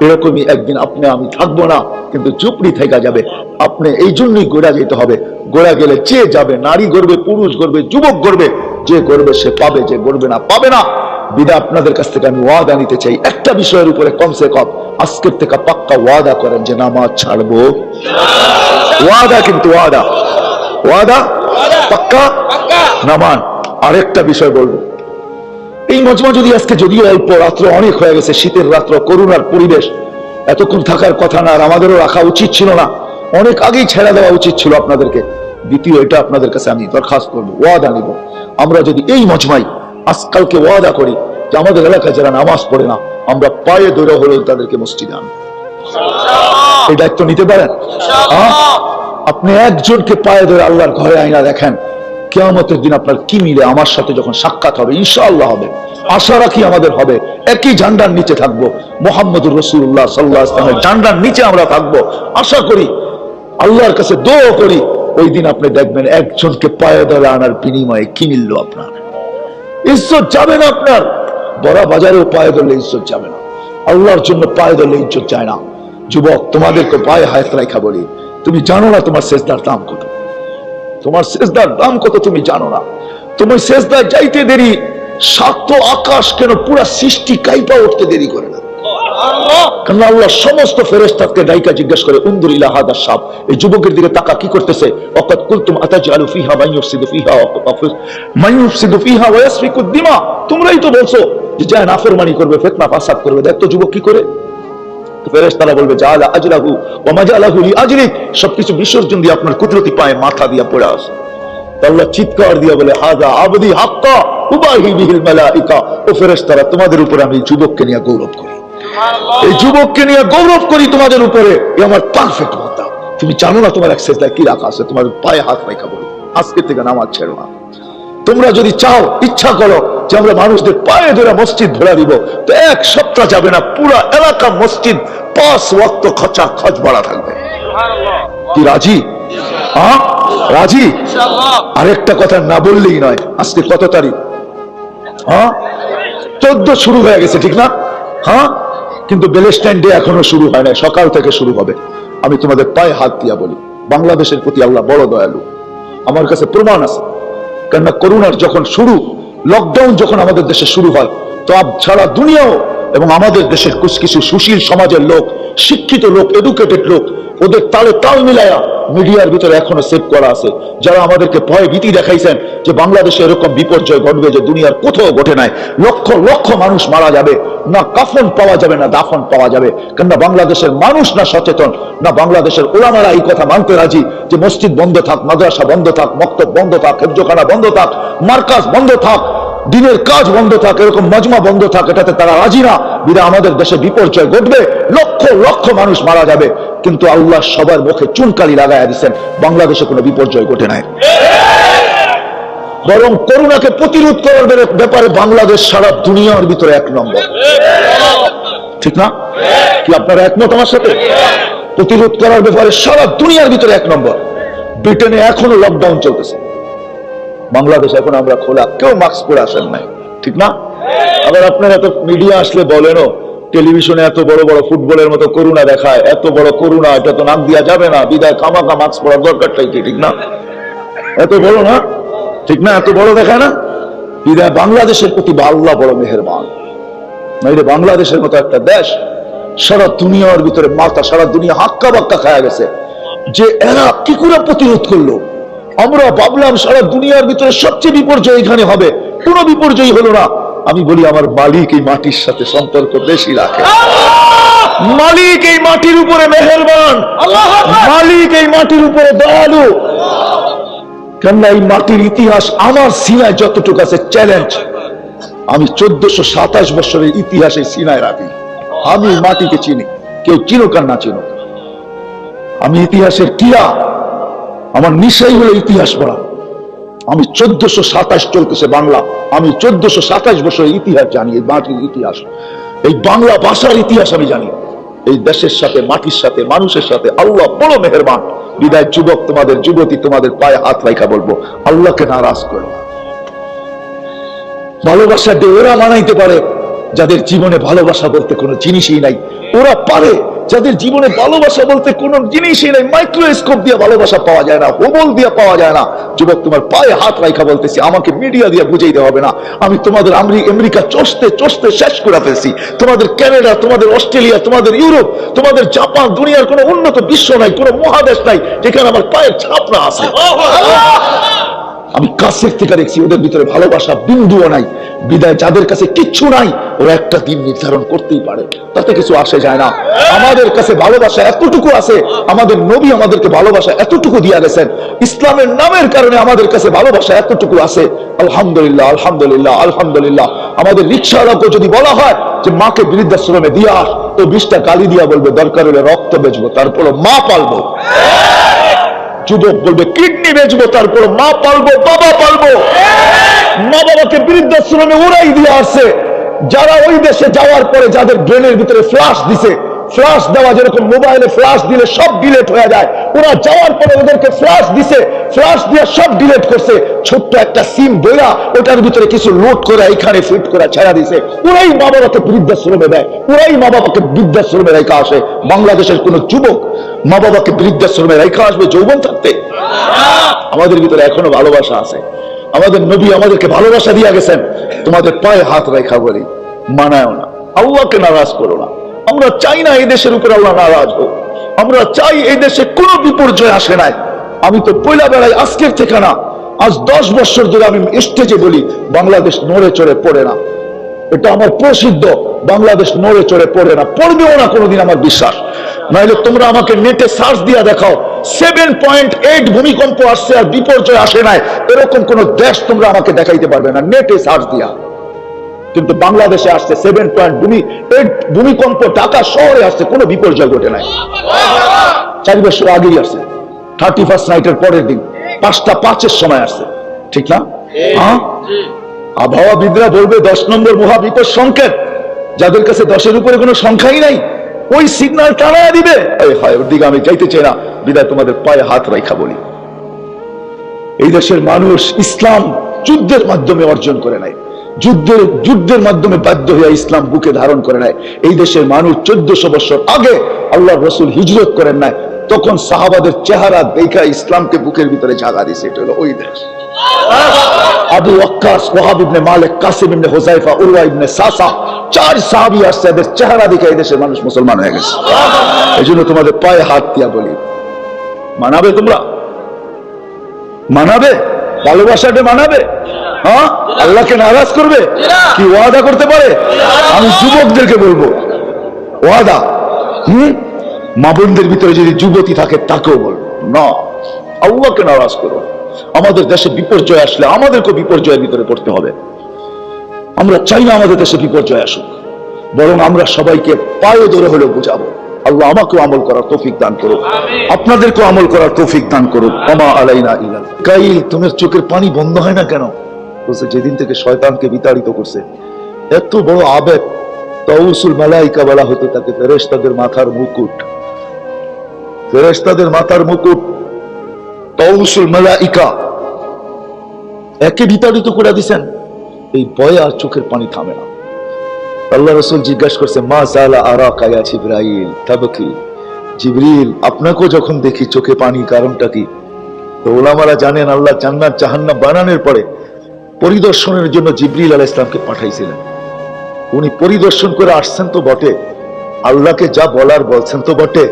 এরকমই একদিন আপনি আমি থাকবো না, কিন্তু চুপড়ি থেকে যাবে। আপনি এই জন্যই গোড়া যেতে হবে। গোড়া গেলে যে যাবে, নারী গড়বে, পুরুষ গড়বে, যুবক গড়বে, যে গড়বে সে পাবে, যে গড়বে না পাবে না। বিদায় আপনাদের কাছ থেকে আমি ওয়াদা নিতে চাই, একটা বিষয়ের উপরে কমসে কম আজকের থেকে পাক্কা ওয়াদা করেন যে নামাজ ছাড়বো। ওয়াদা, কিন্তু ওয়াদা, ওয়াদা পাক্কা নামান। আরেকটা বিষয় বলবো, এই মজমা যদি আজকে, যদিও অল্প, রাত্র অনেক হয়ে গেছে, শীতের রাত্র, করুণার পরিবেশ, এতক্ষণ থাকার কথা না, আর আমাদেরও রাখা উচিত ছিল না, অনেক আগেই ছেড়ে দেওয়া উচিত ছিল আপনাদেরকে। দ্বিতীয়, এটা আপনাদের কাছে আমি দরখাস্ত করবো, ওয়াদা নিব, আমরা যদি এই মজমাই আজকালকে ওয়াদা করি যে আমাদের এলাকায় যারা নামাজ পড়ে না, আমরা পায়ে ধরে হলেও তাদেরকে মসজিদে আনবো। এই দায়িত্ব নিতে পারেন? আপনি একজনকে পায়ে ধরে আল্লাহর ঘরে আইনা দেখেন, কিয়ামতের দিন আপনার কি মিলে আমার সাথে যখন সাক্ষাৎ হবে, ইনশাআল্লাহ হবে, আশা রাখি আমাদের হবে, একই ঝান্ডার নিচে থাকবো, মুহাম্মদুর রাসূলুল্লাহ সাল্লাল্লাহু আলাইহি ওয়াসাল্লামের ঝান্ডার নিচে আমরা থাকবো। আশা করি, আল্লাহর কাছে দোয়া করি ওই দিন আপনি দেখবেন একজনকে পায়ে দলে আনার বিনিময়ে কি মিলল আপনার? ইজ্জত যাবে না আপনার। বড় বাজারেও পায়ে দলে ইজ্জত যাবে না, আল্লাহর জন্য পায়ে দলে ইজ্জত যায় না। যুবক, তোমাদেরকে পায়ে হাত রাখা বলি, তুমি জানো না তোমার সেজদার দাম কত? তোমার সেজদার দাম কত তুমি জানো না? তোমার সেজদায় যাইতে দেরি, সাত আকাশ কেন পুরা সৃষ্টি কাইপা উঠতে দেরি করে না। কারণ আল্লাহ সমস্ত ফেরেশতাকে ডাইকা জিজ্ঞেস করে, উনদুর ইলা হাদা শাব, এই যুবকের দিকে তাকা, কি করতেছে? ওয়াকাদ কুনতুম আতাজআলু ফিহা মান ইউফসিদু ফিহা ওয়া ইয়াসফিকু দিমা, তোমরাই তো বলছো যে যা নাফরমানি করবে, ফিতনা ফাসাদ করবে, দেখ তো যুবক কি করে। ফেরেশতারা বলবে জাআলা আজরাহু ওয়া মাজালাহু লিআজলিক, সবকিছু বিসর্জন দিয়ে আপনার কুদরতি পায়ে মাথা দিয়া পড়ে আসে। আল্লাহ চিৎকার দিয়া বলে, হাযা আবদি হাক্কা উবাহি বিহিল মালাইকা, ও ফেরেশতারা, তোমাদের উপরে আমি যুবককে নিয়ে গৌরব করি, এই যুবককে নিয়ে গৌরব করি তোমাদের উপরে, এ আমার পারফেক্ট বান্দা। তুমি জানো না তোমার এক সেজদায় কি রাখা আছে? তোমার পায়ে হাত রাখা বলি, আজকে থেকে নামাজ ছেড়ো না। তোমরা যদি চাও, ইচ্ছা করো যে আমরা মানুষদের পায়ে ধরে মসজিদ ভরা দিব, তো এক সপ্তাহ যাবে না, পুরা এলাকা মসজিদ 5 ওয়াক্ত খচা খচ ভরা থাকবে। কি রাজি? হ্যাঁ রাজি? আরেকটা কথা না বললেই নয়, আজকে কত তারিখ? হ্যাঁ 14 শুরু হয়ে গেছে, ঠিক না? হ্যাঁ, কিন্তু ব্যালেন্টাইন ডে এখনো শুরু হয় না, সকাল থেকে শুরু হবে। আমি তোমাদের পায়ে হাত দিয়া বলি, বাংলাদেশের প্রতি আল্লাহ বড় দয়ালু, আমার কাছে প্রমাণ আছে। কেননা করোনার যখন শুরু, লকডাউন যখন আমাদের দেশে শুরু হয়, তো সারা দুনিয়াও এবং আমাদের দেশের কিছু সুশীল সমাজের লোক, শিক্ষিত লোক, এডুকেটেড লোক, ওদের তালে তাল মিলায়া মিডিয়ার ভিতরে এখনো সেভ করা আছে, যারা আমাদেরকে ভয় ভীতি দেখাইছেন যে বাংলাদেশে এরকম বিপর্যয় ঘটবে যে দুনিয়ার কোথাও ঘটে নাই, লক্ষ লক্ষ মানুষ মারা যাবে, না কাফন পাওয়া যাবে না দাফন পাওয়া যাবে। কেননা বাংলাদেশের মানুষ না সচেতন, না বাংলাদেশের ওলামারা এই কথা মানতে রাজি যে মসজিদ বন্ধ থাক, মাদ্রাসা বন্ধ থাক, মক্তব বন্ধ থাক, হেফজখানা বন্ধ থাক, মার্কাজ বন্ধ থাক, দিনের কাজ বন্ধ থাক, এরকম মজমা বন্ধ থাক, এটাতে তারা রাজি না। বিধা আমাদের দেশে বিপর্যয় ঘটবে, লক্ষ লক্ষ মানুষ মারা যাবে, কিন্তু আল্লাহ সবার মুখে চুনকালি লাগাইয়া দিচ্ছেন, বাংলাদেশে কোনো বিপর্যয় ঘটে নাই। বরং করোনাকে প্রতিরোধ করার ব্যাপারে বাংলাদেশ সারা দুনিয়ার ভিতরে 1 নম্বর, ঠিক না? কি আপনারা একমত আমার সাথে? প্রতিরোধ করার ব্যাপারে সারা দুনিয়ার ভিতরে 1 নম্বর। ব্রিটেনে এখনো লকডাউন চলতেছে, বাংলাদেশ এখন আমরা খোলা, কেউ মাস্ক পরে আসেন নাই, ঠিক না? আবার আপনারা এত মিডিয়া আসলে বলেনও, টেলিভিশনে এত বড় বড় ফুটবলের মতো করোনা দেখায়, এত বড় করোনা, এটা তো নাক দিয়া যাবে না, বিদায় খামাখা মাস্ক পরার দরকারটাই কি, ঠিক না? এত বড় না, ঠিক না? এত বড় দেখায় না, বিদায় বাংলাদেশের প্রতি আল্লাহ বড় মেহেরবান। নইলে বাংলাদেশের মতো একটা দেশ সারা দুনিয়ার ভিতরে মাথা, সারা দুনিয়া হাক্কা বাক্কা খায়া গেছে যে এরা কি করে প্রতিরোধ করলো। আমরা ভাবলাম সারা দুনিয়ার ভিতরে সবচেয়ে বিপর্যয় এখানে হবে, কোনো বিপর্যয় হলো না। আমি বলি আমার মালিক এই মাটির সাথে সম্পর্ক বেশি রাখে, মালিক এই মাটির উপরে মেহেরবান, মালিক এই মাটির উপরে দয়ালু। কেননা এই মাটির ইতিহাস আমার সিনায় যতটুকু আছে চ্যালেঞ্জ, আমি 1427 বছরের ইতিহাসে সিনায় রাখি। আমি মাটিকে চিনি, কেউ চিনুক আর না চিনুক, আমি ইতিহাসের কিয়া, আমার নিশাই হলো ইতিহাস পড়া। আমি 1427 চলতেছে বাংলা, আমি 1427 বছরের ইতিহাস জানি, এই মাটির ইতিহাস, এই বাংলা ভাষার ইতিহাস আমি জানি। এই দেশের সাথে, মাটির সাথে, মানুষের সাথে আল্লাহ বড় মেহেরবান। বিদায় যুবক, তোমাদের যুবতী, তোমাদের পায়ে হাত রাখা বলবো, আল্লাহকে নারাজ করো। ভালোবাসা দিয়ে ওরা মানাইতে পারে যাদের জীবনে ভালোবাসা বলতে কোনো জিনিসই নাই, ওরা পারে যাদের জীবনে ভালোবাসা বলতে কোনো জিনিসই নাই। মাইক্রোস্কোপ দিয়ে ভালোবাসা পাওয়া যায় না, হোবল দিয়ে পাওয়া যায় না। যুবক, তোমার পায়ে হাত রাখা বলতেছি, আমাকে মিডিয়া দিয়ে বুঝাইতে হবে না। আমি তোমাদের আমেরিকা চষতে চষতে শেষ করে ফেলছি, তোমাদের কানাডা, তোমাদের অস্ট্রেলিয়া, তোমাদের ইউরোপ, তোমাদের জাপান, দুনিয়ার কোনো উন্নত বিশ্ব নাই, কোনো মহাদেশ নাই যেখানে আমার পায়ের ছাপ না আছে। আমি কাছের থেকে দেখছি, ওদের ভিতরে ভালোবাসা বিন্দুও নাই। বিদায় যাদের কাছে কিচ্ছু নাই, ওরা একটা দিন নির্ধারণ করতেই পারে, তাতে কিছু আসে যায় না। আমাদের কাছে ভালোবাসা এতটুকু আছে, আমাদের নবী আমাদেরকে ভালোবাসা এতটুকু দিয়ে গেছেন, ইসলামের নামের কারণে আমাদের কাছে ভালোবাসা এতটুকু আছে। আলহামদুলিল্লাহ, আলহামদুলিল্লাহ, আলহামদুলিল্লাহ। আমাদের রিক্সাওয়ালাকে যদি বলা হয় যে মাকে বৃদ্ধাশ্রমে দিয়া আস, তো 20টা গালি দিয়া বলবে দরকার হলে রক্ত বেচবো, তারপর মা পালবো। যুবক বলবে কিডনি বেচবো, তারপর মা পালবো, বাবা পালবো। মা বাবাকে বৃদ্ধাশ্রমে উড়াই দিয়ে আসছে। যারা ওই দেশে যাওয়ার পরে যাদের ব্রেনের ভিতরে ফ্লাশ দিছে, ফ্লাশ দেওয়া যেরকম মোবাইলে ফ্লাশ দিলে সব ডিলেট হয়ে যায়, ওরা যাওয়ার পরে ওদেরকে ফ্লাশ দিছে, ফ্লাশ দিয়ে সব ডিলিট করছে, ছোট্ট একটা সিম বইরা ওটার ভিতরে কিছু লোড করে এখানে ফিট করে ছেড়া দিছে। ওরাই মা বাবাকে বৃদ্ধাশ্রমে দেয়, ওরাই মা বাবাকে বৃদ্ধাশ্রমে রেখা আসে। বাংলাদেশের কোন যুবক মা বাবাকে বৃদ্ধাশ্রমে রেখা আসবে যৌবন থাকতে? আমাদের ভিতরে এখনো ভালোবাসা আছে। আমাদের নবী আমাদেরকে ভালোবাসা দিয়ে গেছেন। তোমাদের পায়ে হাত রেখা বলি, মানায় না, আল্লাহকে নারাজ করো না। আমরা চাই না এই দেশের উপর আল্লাহ নারাজ হোক। আমরা চাই এই দেশে কোনো বিপর্যয় আসে নাই। আমি তো পয়লা বেড়াই আজকের থেকে না, আজ 10 বছর ধরে আমি স্টেজে বলি বাংলাদেশ নড়ে চড়ে পড়ে না। এটা আমার প্রসিদ্ধ, বাংলাদেশ নড়ে চড়ে পড়ে না, পড়বেও না কোনোদিন, আমার বিশ্বাস। নাইলে তোমরা আমাকে নেটে সার্চ দিয়া দেখাও 7.8 ভূমিকম্প আসছে আর বিপর্যয় আসে নাই, এরকম কোন দেশ তোমরা আমাকে দেখাইতে পারবে না নেটে সার্চ দিয়া। কিন্তু বাংলাদেশে আসছে 7.8 ভূমিকম্প, ঢাকা শহরে আসছে, কোনো বিপর্যয় ঘটে নাই। 4 বছর আগেই আসছে, 31st নাইটের পরের দিন 5টা 5-এর সময় আসছে, ঠিক না? হ্যাঁ, আবহাওয়াবিদরা বলবে 10 নম্বর মহাবিপদ সংকেত। যাদের কাছে 10-এর উপরে কোনো সংখ্যাই নাই, ওই সিগন্যাল টানায় দিবে। ওর দিকে আমি যাইতে চাই না, বিদায় তোমাদের পায়ে হাত রাখা বলি, এই দেশের মানুষ ইসলাম যুদ্ধের মাধ্যমে অর্জন করে নাই, যুদ্ধের মাধ্যমে বাধ্য হয়ে ইসলাম বুকে ধারণ করে নাই। এই দেশের মানুষ 1400 বছর আগে আল্লাহর রাসূল হিজরত করেন নাই, তখন সাহাবাদের চেহারা দেখা ইসলামকে বুকের ভিতরে জাগা দিয়েছে। এটা হলো ওই দেশ। আবু ওয়াক্কাস, ওয়াহাব ইবনে মালিক, কাসিম ইবনে হুযায়ফা, উরওয়া ইবনে সাসা, 4 সাহাবী আসছে, এদের চেহারা দেখে এই দেশের মানুষ মুসলমান হয়ে গেছে। এজন্য তোমাদের পায়ে হাত দিয়া বলি, মানাবে? তোমরা মানাবে? ভালোবাসাটা মানাবে? হ্যাঁ, আল্লাহকে নারাজ করবে কি ওয়াদা করতে পারে? আমি যুবকদেরকে বলবো ওয়াদা, মা বোনদের ভিতরে যদি যুবতী থাকে তাকেও বলবো না, আল্লাহকে নারাজ করো। আমাদের দেশে বিপর্যয় আসলে আমাদেরকে বিপর্যয়ের ভিতরে পড়তে হবে। আমরা চাই না আমাদের দেশে বিপর্যয় আসুক, বরং আমরা সবাইকে পায়ে ধরে হলেও বুঝাবো। আল্লাহ আমাকেও আমল করার তৌফিক দান করুক, আপনাদেরকেও আমল করার তৌফিক দান করুক। ওমা আলাইনা ইল্লাল। কাইল, তোমার চোখের পানি বন্ধ হয় না কেন? বলছে যেদিন থেকে শয়তানকে বিতাড়িত করছে। এত বড় আবেগ, তাউসুল মালাইকা বলা হতো তাকে, ফেরেশতাদের মাথার মুকুট, ফেরেশতাদের মাথার মুকুট, তাউসুল মালাইকা, একে বিতাড়িত করে দিয়েছেন। এই ভয়ে আর চোখের পানি থামে না। আল্লাহ রাসূল জিজ্ঞাসা করছে, মা জালা আরাকা ইয়া জিবরাইল তাবকি। জিবরিল, আপনাকেও যখন দেখি চোখে পানি, কারণটা কি? তো ওলামারা জানেন, আল্লাহ জান্নাত জাহান্নাম বানানোর পরে পরিদর্শনের জন্য জিবরিল আলাইহিস সালামকে পাঠাইছিলেন। উনি পরিদর্শন করে আসছেন তো বটে, আল্লাহকে যা বলার বলছেন তো বটে,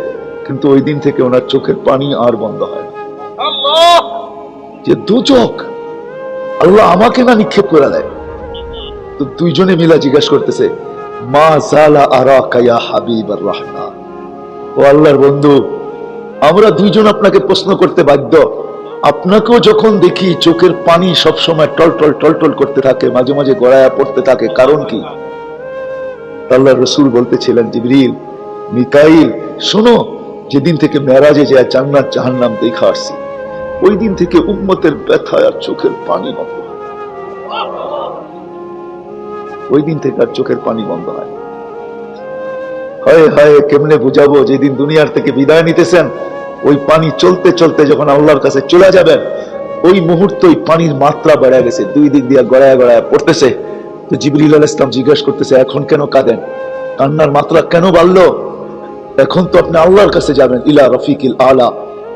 কিন্তু ওই দিন থেকে ওনার চোখের পানি আর বন্ধ হয় না। যে দু চোখ আল্লাহ আমাকে না নিক্ষেপ করে দেয়। তো দুইজনে মিলা জিজ্ঞাসা করতেছে, মা জালা আরাকা ইয়া হাবিবার রহমান। ও আল্লাহর বন্ধু, আমরা দুইজন আপনাকে প্রশ্ন করতে বাধ্য। আপনাকেও যখন দেখি চোখের পানি সবসময় টলটল টলটল করতে থাকে, মাঝে মাঝে গড়ায়া পড়তে থাকে, কারণ কি? আল্লাহর রাসূল বলতেছিলেন, জিবরিল, মিকাইল, শোনো, যেদিন থেকে মেরাজে যায় জান্নাত জাহান্নাম দেখা আসছি, ওই দিন থেকে উম্মতের ব্যথা আর চোখের পানি বন্ধ হয়। ওই দিন থেকে আর চোখের পানি বন্ধ হয়। হায় হায়, কেমনে বুঝাবো? যেদিন দুনিয়ার থেকে বিদায় নিতেছেন, ওই পানি চলতে চলতে যখন আল্লাহর কাছে চলে যাবেন, ওই মুহূর্তে ওই পানির মাত্রা বেড়ে গেছে, দুই দিক দিয়ে গড়ায় গড়ায় পড়তেছে। তো জিবরিল আলাইহিস সালাম জিজ্ঞাসা করতেছে, এখন কেন কাঁদেন? কান্নার মাত্রা কেন বাড়লো? এখন তো আপনি আল্লাহর কাছে যাবেন, ইলা রফিকিল আলা,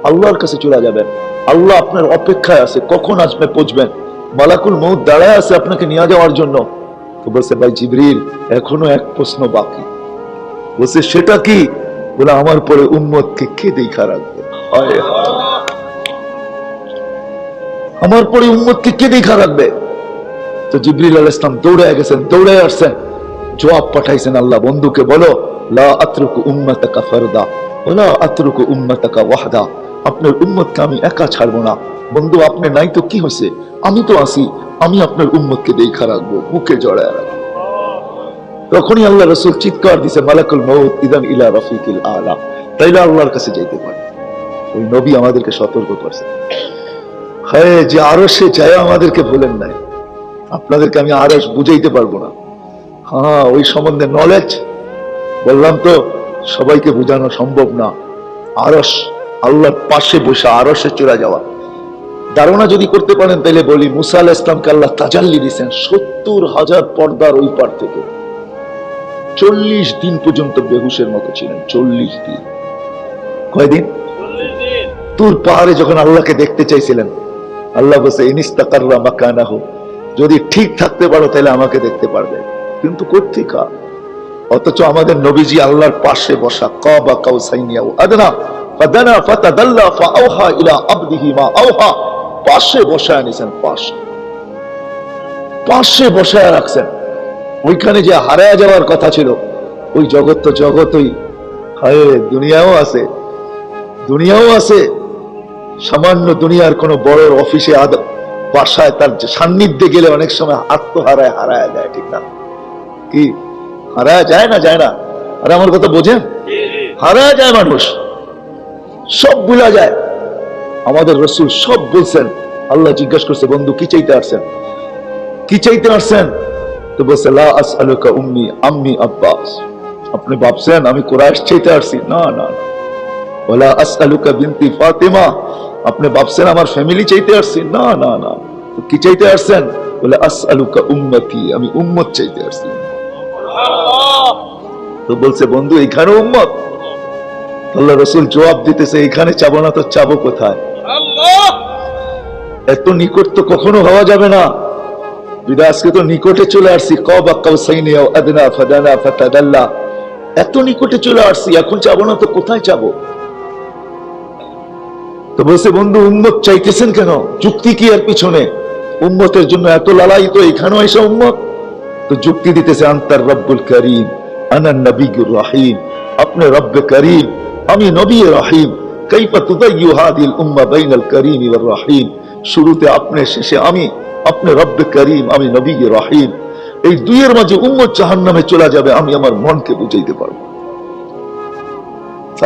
আল্লাহর কাছে চলে যাবেন। আল্লাহ আপনার অপেক্ষায় আছে, কখন আসবে পৌঁছবেন। মালাকুল মউত দাঁড়ায় আছে আপনাকে নিয়ে যাওয়ার জন্য। তো বলছে, ভাই জিবরিল, এখনো এক প্রশ্ন বাকি। বলছে, সেটা কি? বলে, আমার পরে উম্মতকে কে দেখা রাখবে? আমার পরে উম্মতকে কে দেখা রাখবে? তো জিবরিল আলাইহিস সালাম দৌড়ে গেছেন, দৌড়ে আসছেন, জবাব পাঠাইছেন, আল্লাহ বন্ধুকে বলো, লা আতরুকু উম্মাতাকা ফারদা ওয়ালা আতরুকু উম্মাতাকা ওয়াহদা। আপনার উম্মতকে আমি একা ছাড়বো না। বন্ধু, আপনি নাই তো কি হয়েছে? আমি তো আছি, আমি আপনার উম্মতকে দেখা রাখবো, বুকে জড়ায় রাখবো। তখনই আল্লাহ রাসূল চিৎকার দিছে, মালাকুল মউত ইদান ইলা রফিকিল আলা, তাইলে আল্লাহর কাছে যাইতে পারে। ওই নবী আমাদেরকে সতর্ক করছে। হায়, যে আরশে যায় আমাদেরকে বলেন নাই। আপনাদেরকে আমি আরশ বুঝাইতে পারবো না। হ্যাঁ, ওই সম্বন্ধে নলেজ বললাম তো সবাইকে বোঝানো সম্ভব না। আরশ আল্লাহর পাশে বসে আরশে চলে যাওয়া। ধারণা যদি করতে পারেন তাহলে বলি, মুসা আলাইহিস সালামকে আল্লাহ তাজাল্লি দিয়েছেন 70,000 পর্দার ওই পার থেকে। 40 দিন পর্যন্ত বেহুশের মতো ছিলেন। 40 দিন। কয়দিন? তুর পাহাড়ে যখন আল্লাহকে দেখতে চাইছিলেন, আল্লাহ বলছে ইনিস্তাকাররা মাকানাহু, যদি ঠিক থাকতে পারো তাহলে আমাকে দেখতে পারবে, কিন্তু কোত্থেকা। অথচ আমাদের নবীজি আল্লাহর পাশে বসা, কাবা কাউসাইনি আও আদনা ফাদানা ফাতাদাল্লা ফাআওহা ইলা আবদিহি মা আওহা, পাশে বসায় নিছেন, পাশে বসায় রাখছেন। ওইখানে যে হারায় যাওয়ার কথা ছিল, ওই জগৎ তো জগতই, হায় দুনিয়াও আছে, দুনিয়াও আছে। সামান্য দুনিয়ার কোন বড় অফিসে বাসায় তার সান্নিধ্যে গেলে অনেক সময় আত্মহারায় হারায় যায়, ঠিক না? কি হারায় যায় না? যায় না? আরে আমার কথা বোঝেন? হারায় যায় মানুষ, সব ভুলা যায়। আমাদের রাসূল সব বলছেন। আল্লাহ জিজ্ঞাসা করছে, বন্ধু কি চাইতে আসছেন? কি চাইতে আসছেন? তো বলছে লা আসআলুকা উম্মি আম্মি আব্বাস। আপনি ভাবছেন আমি কুরাইশ চাইতে আসছি? না না না। ওয়ালা আসআলুকা বিনতি ফাতিমা। আপনি ভাবছেন আমার ফ্যামিলি চাইতে আসছি? না না না। তো কি চাইতে আসছেন? বলে আসআলুকা উম্মতি, আমি উম্মত চাইতে আসছি। তো বলছে বন্ধু এখানে উম্মত? আল্লাহ রাসূল জবাব দিতেছে, এখানে চাবো না তো চাবো কোথায়? এত নিকট তো কখনো হওয়া যাবে না। বিদায় আজকে তো নিকটে চলে আসছি, কাবা কাউসাইনি আও আদনা ফাদানা ফাতাদাল্লা, এত নিকটে চলে আসছি, এখন চাবো না তো কোথায় চাবো? তো বলছে বন্ধু উম্মত চাইতেছেন কেন? যুক্তি কি এর পিছনে? উম্মতের জন্য এত লালাই, তো এখানেও এসে উম্মত। তো যুক্তি দিতেছে, আনতার রব্বুল করিম আনা নবিয়ুর রহিম, আপনি রব্বে করিম, আমি নবী রহিম। কাইফা তুদাইয়ু হাদিল উম্মাহ বাইনাল করিম ওয়ার রহিম। শুরুতে আপনি, শেষে আমি। আপনি রব্বে করিম, আমি নবী রহিম। এই দুইয়ের মাঝে উম্মত জাহান্নামে চলে যাবে, আমি আমার মনকে বুঝাইতে পারবো।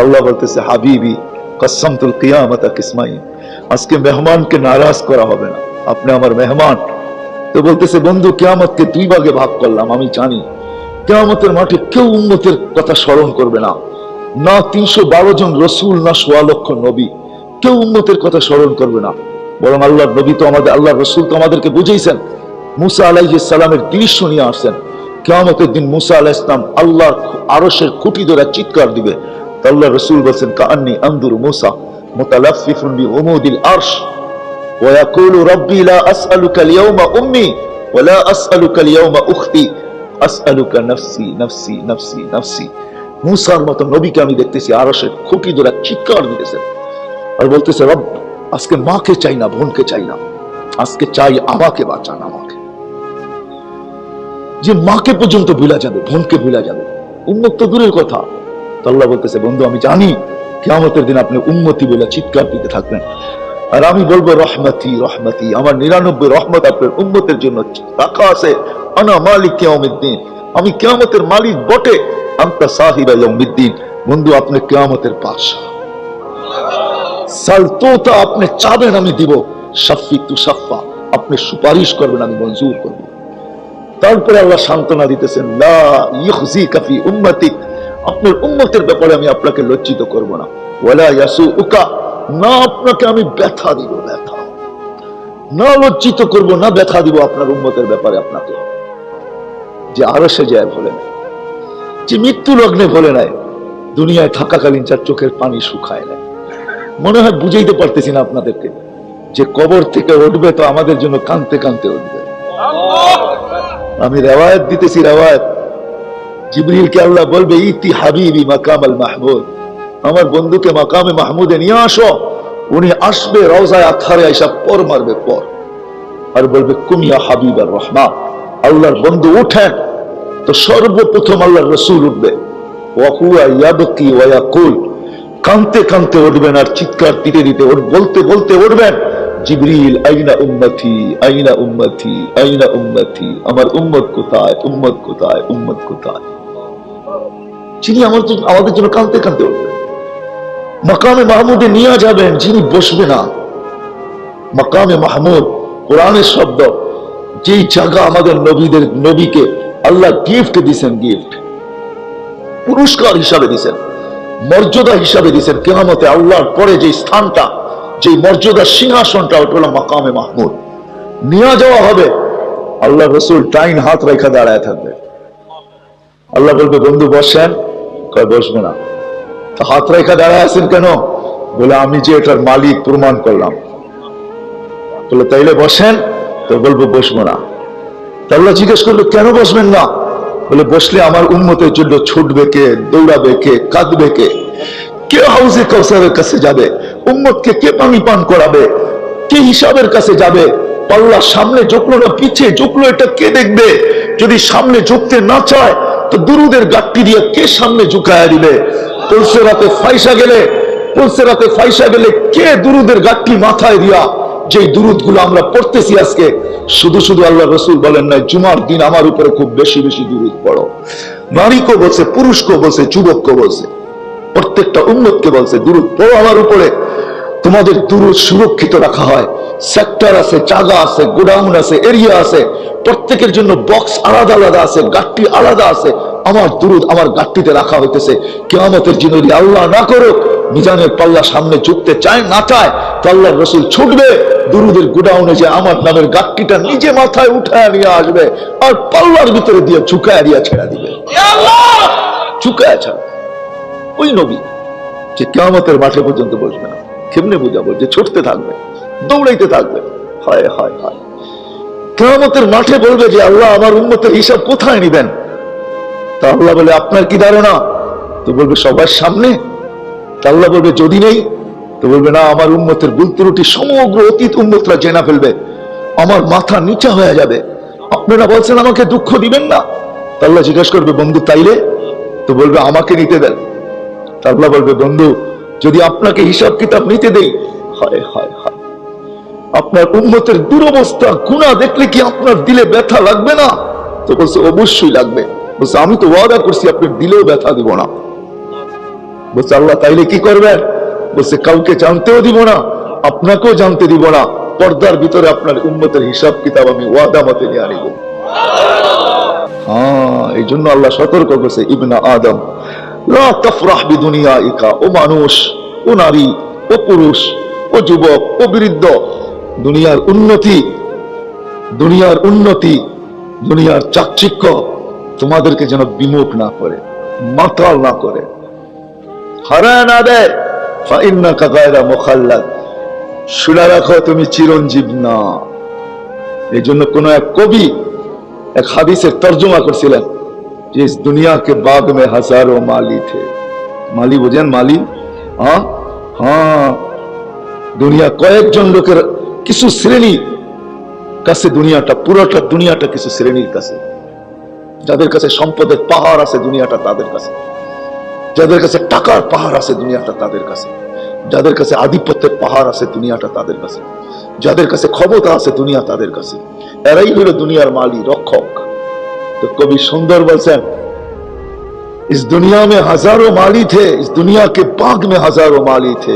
আল্লাহ বলতেছে হাবিবি কসমতুল কিয়ামাতা কিসমাইন, আজকে মেহমানকে নারাজ করা হবে না, আপনি আমার মেহমান। তো বলতেছে বন্ধু কিয়ামতকে 2 ভাগে ভাগ করলাম। আমি জানি কিয়ামতের মাঠে কেউ উম্মতের কথা স্মরণ করবে না, না 312 জন রসুল, না 1.25 লক্ষ নবী, কেউ উম্মতের কথা স্মরণ করবে না। বরং আল্লাহর নবী তো আমাদের, আল্লাহর রসুল তো আমাদেরকে বুঝাইছেন। মুসা আলাইহিস সালামের দৃশ্য নিয়ে আসছেন। কিয়ামতের দিন মুসা আলাইহিস সালাম আল্লাহর আরশের খুঁটি ধরে চিৎকার দিবে। আল্লাহ রসুল বলছেন কাআন্নী আনদুরু মুসা মুতালাফফিফুন বিউমুদিল আরশ ওয়া ইয়াকুলু রাব্বি লা আসআলুকা আল-ইয়াওমা উম্মি ওয়া লা আসআলুকা আল-ইয়াওমা উখতি আসআলুকা নাফসি নাফসি নাফসি নাফসি। মুসার মতো নবীকে আমি দেখতেছি আরশের খুঁটি ধরে চিৎকার দিতেছেন আর বলতেছে রব, আজকে মাকে চাই না, বোনকে চাই না, আজকে চাই আমাকে বাঁচান, আমাকে। যে মাকে পর্যন্ত ভুলা যাবে, বোনকে ভুলা যাবে, উম্মত তো দূরের কথা। আল্লাহ বলতেছে বন্ধু আমি জানি কিয়ামতের দিন আপনি উম্মতি বলে চিৎকার দিতে থাকবেন, আর আমি বলবো রহমতি রহমতি, আমার 99 রহমত আপনার উম্মতের জন্য রাখা আছে। আনা মালিক কিয়ামুদ্দিন, আমি কিয়ামতের মালিক বটে। আনতা সাহিবা ইয়াউমিদ্দিন, বন্ধু আপনি কিয়ামতের বাদশা। সালতোতা, আপনি চাবেন আমি দিব। শাফি তুশাফা, আপনি সুপারিশ করবেন আমি মঞ্জুর করব। তারপরে আল্লাহ সান্ত্বনা দিতেছেন লা ইউখজিকা ফি উম্মতিক, আপনার উম্মতের ব্যাপারে আমি আপনাকে লজ্জিত করব না। ওয়ালা ইয়াসুউকা, না আপনাকে আমি ব্যথা দিব, ব্যথা না, লজ্জিত করব না, ব্যথা দিব আপনার উম্মতের ব্যাপারে আপনাকে। যে আরশে যায় বলে নাই, যে মৃত্যু লগ্নে বলে নাই, দুনিয়ায় থাকাকালীন যার চোখের পানি শুকায় নাই। মনে হয় বুঝাইতে পারতেছি না আপনাদেরকে, যে কবর থেকে উঠবে তো আমাদের জন্য কাঁদতে কাঁদতে উঠবে। আমি রেওয়ায়াত দিতেছি, রেওয়ায়াত। জিবরিলকে আল্লাহ বলবে ইতি হাবিবি মাকাম আল মাহমুদ, আমার বন্ধুকে মাকামে মাহমুদে নিয়ে আসো। উনি আসবে, রওজায়ে আতহারে আইসা পর মারবে, পর, আর বলবে কুমিয়া হাবিব আর রহমান, আল্লাহর বন্ধু উঠেন। তো সর্বপ্রথম আল্লাহর রসুল উঠবে, ওয়া হুয়া ইয়াবকি ওয়া ইয়াকুল, কাঁদতে কাঁদতে উঠবেন আর চিৎকার দিতে দিতে বলতে বলতে উঠবেন, জিবরিল আইনা উম্মতি আইনা উম্মতি আইনা উম্মতি, আমার উম্মত কোথায়, উম্মত কোথায়, উম্মত কোথায়। যিনি আমাদের জন্য কাঁদতে কাঁদতে উঠবেন, মাকামে মাহমুদে নিয়ে যাবেন, যিনি বসবে না। মাকামে মাহমুদ কোরআনের শব্দ, যেই জায়গা আমাদের নবীকে আল্লাহ গিফট দিছেন, গিফট পুরস্কার হিসাবে দিছেন, মর্যাদা হিসাবে দিয়েছেন। কিয়ামতে আল্লাহর পরে যে স্থানটা, যে মর্যাদার সিংহাসনটা, ওটা হলো মাকামে মাহমুদ। নিয়ে যাওয়া হবে, আল্লাহ রসুল ডাইন হাত রেখা দাঁড়ায় থাকবে। আল্লাহ বলবে বন্ধু বসেন, কয় বসবো না। তো হাত রেখা দাঁড়ায় আছেন কেন? বলে আমি যে এটার মালিক প্রমাণ করলাম। বলে তাইলে বসেন। তো বলবো বসবো না। তা আল্লাহ জিজ্ঞেস করলো কেন বসবেন না? বলে বসলে আমার উম্মতের জন্য ছুটবে কে, দৌড়াবে কে, কাঁদবে কে, কে হাউজে কাউসারের কাছে যাবে, উম্মতকে কে পানি পান করাবে, কে হিসাবের কাছে যাবে? পাল্লা সামনে ঝুঁকলো না পিছিয়ে ঝুঁকলো, এটা কে দেখবে? যদি সামনে ঝুঁকতে না চায় তো দুরুদের গাঁটটি দিয়ে কে সামনে ঝুঁকায়া দিবে? পুলসেরাতে ফাইসা গেলে কে দুরুদের গাঁটটি মাথায় দিয়া, যে দুরুদ গুলো আমরা পড়তেছি আজকে, শুধু শুধু আল্লাহ রসুল বলেন না জুমার দিন আমার উপরে খুব বেশি বেশি দুরুদ পড়ো। নারীকে বলছে, পুরুষকে বলছে, যুবককে বলছে, প্রত্যেকটা উম্মতকে বলছে দুরুদ পড়ো আমার উপরে। তোমাদের দুরুদ সুরক্ষিত রাখা হয়। সেক্টর আছে, জায়গা আছে, গোডাউন আছে, এরিয়া আছে, প্রত্যেকের জন্য বক্স আলাদা আলাদা আছে, গাট্টি আলাদা আছে। আমার দুরুদ আমার গাট্টিতে রাখা হইতেছে। কিয়ামতের দিন যদি আল্লাহ না করুক মিজানের পাল্লা সামনে ঝুঁকতে চায় না চায়, তো আল্লাহর রাসূল ছুটবে দুরুদের গোডাউনে, যে আমার নামের গাট্টিটা নিজে মাথায় উঠায় নিয়ে আসবে আর পাল্লার ভিতরে দিয়ে ঝুঁকায় দিয়া ছেড়া দিবে। ঝুঁকায় ছাড়া ওই নবী যে কিয়ামতের মাঠে পর্যন্ত বসবে না। কেমনে বুঝাবো? যে ছুটতে থাকবে, দৌড়াইতে থাকবে। হায় হায় হায়, কিয়ামতের মাঠে বলবে যে আল্লাহ আমার উম্মতের হিসাব কোথায় নিবেন? তা আল্লাহ বলে আপনার কি ধারণা? তো বলবে সবার সামনে। তা আল্লাহ বলবে যদি নেই, তো বলবে না আমার উম্মতের ভুল ত্রুটি সমগ্র অতীত উম্মতরা জেনে ফেলবে, আমার মাথা নিচা হয়ে যাবে। আপনারা বলছেন আমাকে দুঃখ দিবেন না। তা আল্লাহ জিজ্ঞেস করবে বন্ধু তাইলে? তো বলবে আমাকে নিতে দেন। তা আল্লাহ বলবে বন্ধু যদি আপনাকে হিসাব কিতাব নিতে দেই, হায় হায় হায়, আপনার উম্মতের দুরবস্থা গুনাহ দেখলে কি আপনার দিলে ব্যথা লাগবে না? তো বলছে অবশ্যই লাগবে। বলছে আমি তো ওয়াদা করছি আপনার দিলেও ব্যথা দিব না। বলছে আল্লাহ তাইলে কি করবেন? বলছে কাউকে জানতেও দিব না, আপনাকেও জানতে দিব না, পর্দার ভিতরে আপনার উম্মতের হিসাব কিতাব আমি ওয়াদা মতে নিয়ে আনিব। হ্যাঁ, এই জন্য আল্লাহ সতর্ক করছে ইবনা আদম লা তাফরাহ বিদুনিয়াইকা, ও মানুষ, ও নারী, ও পুরুষ, ও যুবক, ও বৃদ্ধ, দুনিয়ার উন্নতি, দুনিয়ার চাকচিক্য তোমাদেরকে যেন বিমুখ না করে, মাতাল না করে, হারায় না দেয়। ফাইন্নাকা গায়রা মুখাল্লাদ, শুনে রাখো তুমি চিরঞ্জীব না। এই জন্য কোন এক কবি এক হাদিসের তর্জমা করছিলেন যে ইস দুনিয়া के बाग में हजारों माली थे। মালি বোঝেন? মালি, হ্যাঁ হ্যাঁ, দুনিয়া কয়েকজন লোকের কিছু শ্রেণী কাছে দুনিয়াটা, পুরোটা দুনিয়াটা কিছু শ্রেণীর কাছে। যাদের কাছে সম্পদের পাহাড় আছে দুনিয়াটা তাদের কাছে, যাদের কাছে টাকার পাহাড় আছে দুনিয়াটা তাদের কাছে, যাদের কাছে আধিপত্যের পাহাড় আছে দুনিয়াটা তাদের কাছে, যাদের কাছে ক্ষমতা আছে দুনিয়া তাদের কাছে। এরাই হলো দুনিয়ার মালি, রক্ষক। तो कवि सुंदर बलसन इस दुनिया में हजारों माली थे, इस दुनिया के बाग में हजारों माली थे,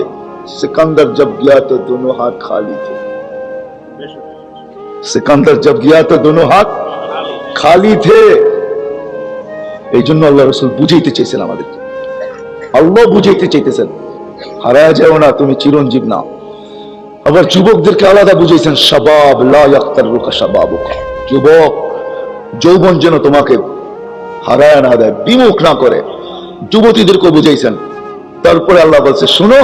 सिकंदर जब गया तो दोनों हाथ खाली थे। सिकंदर जब गया तो दोनों हाथ खाली थे। এই জন্য আল্লাহ রাসূল বুঝাইতে চাইছেন আমাদেরকে, আল্লাহ বুঝাইতে চাইতেছেন হারায় যাও না, তুমি চিরঞ্জীব না। আবার যুবকদেরকে আলাদা বুঝাইছেন, শাবাব লা ইয়াক্তারুকা শাবাবুকা, যুবক যৌবন যেন তোমাকে হারায় না দেয়, বিমুখ না করে। যুবতীদেরকে বুঝাইছেন। তারপরে আল্লাহ বলছে শুনো,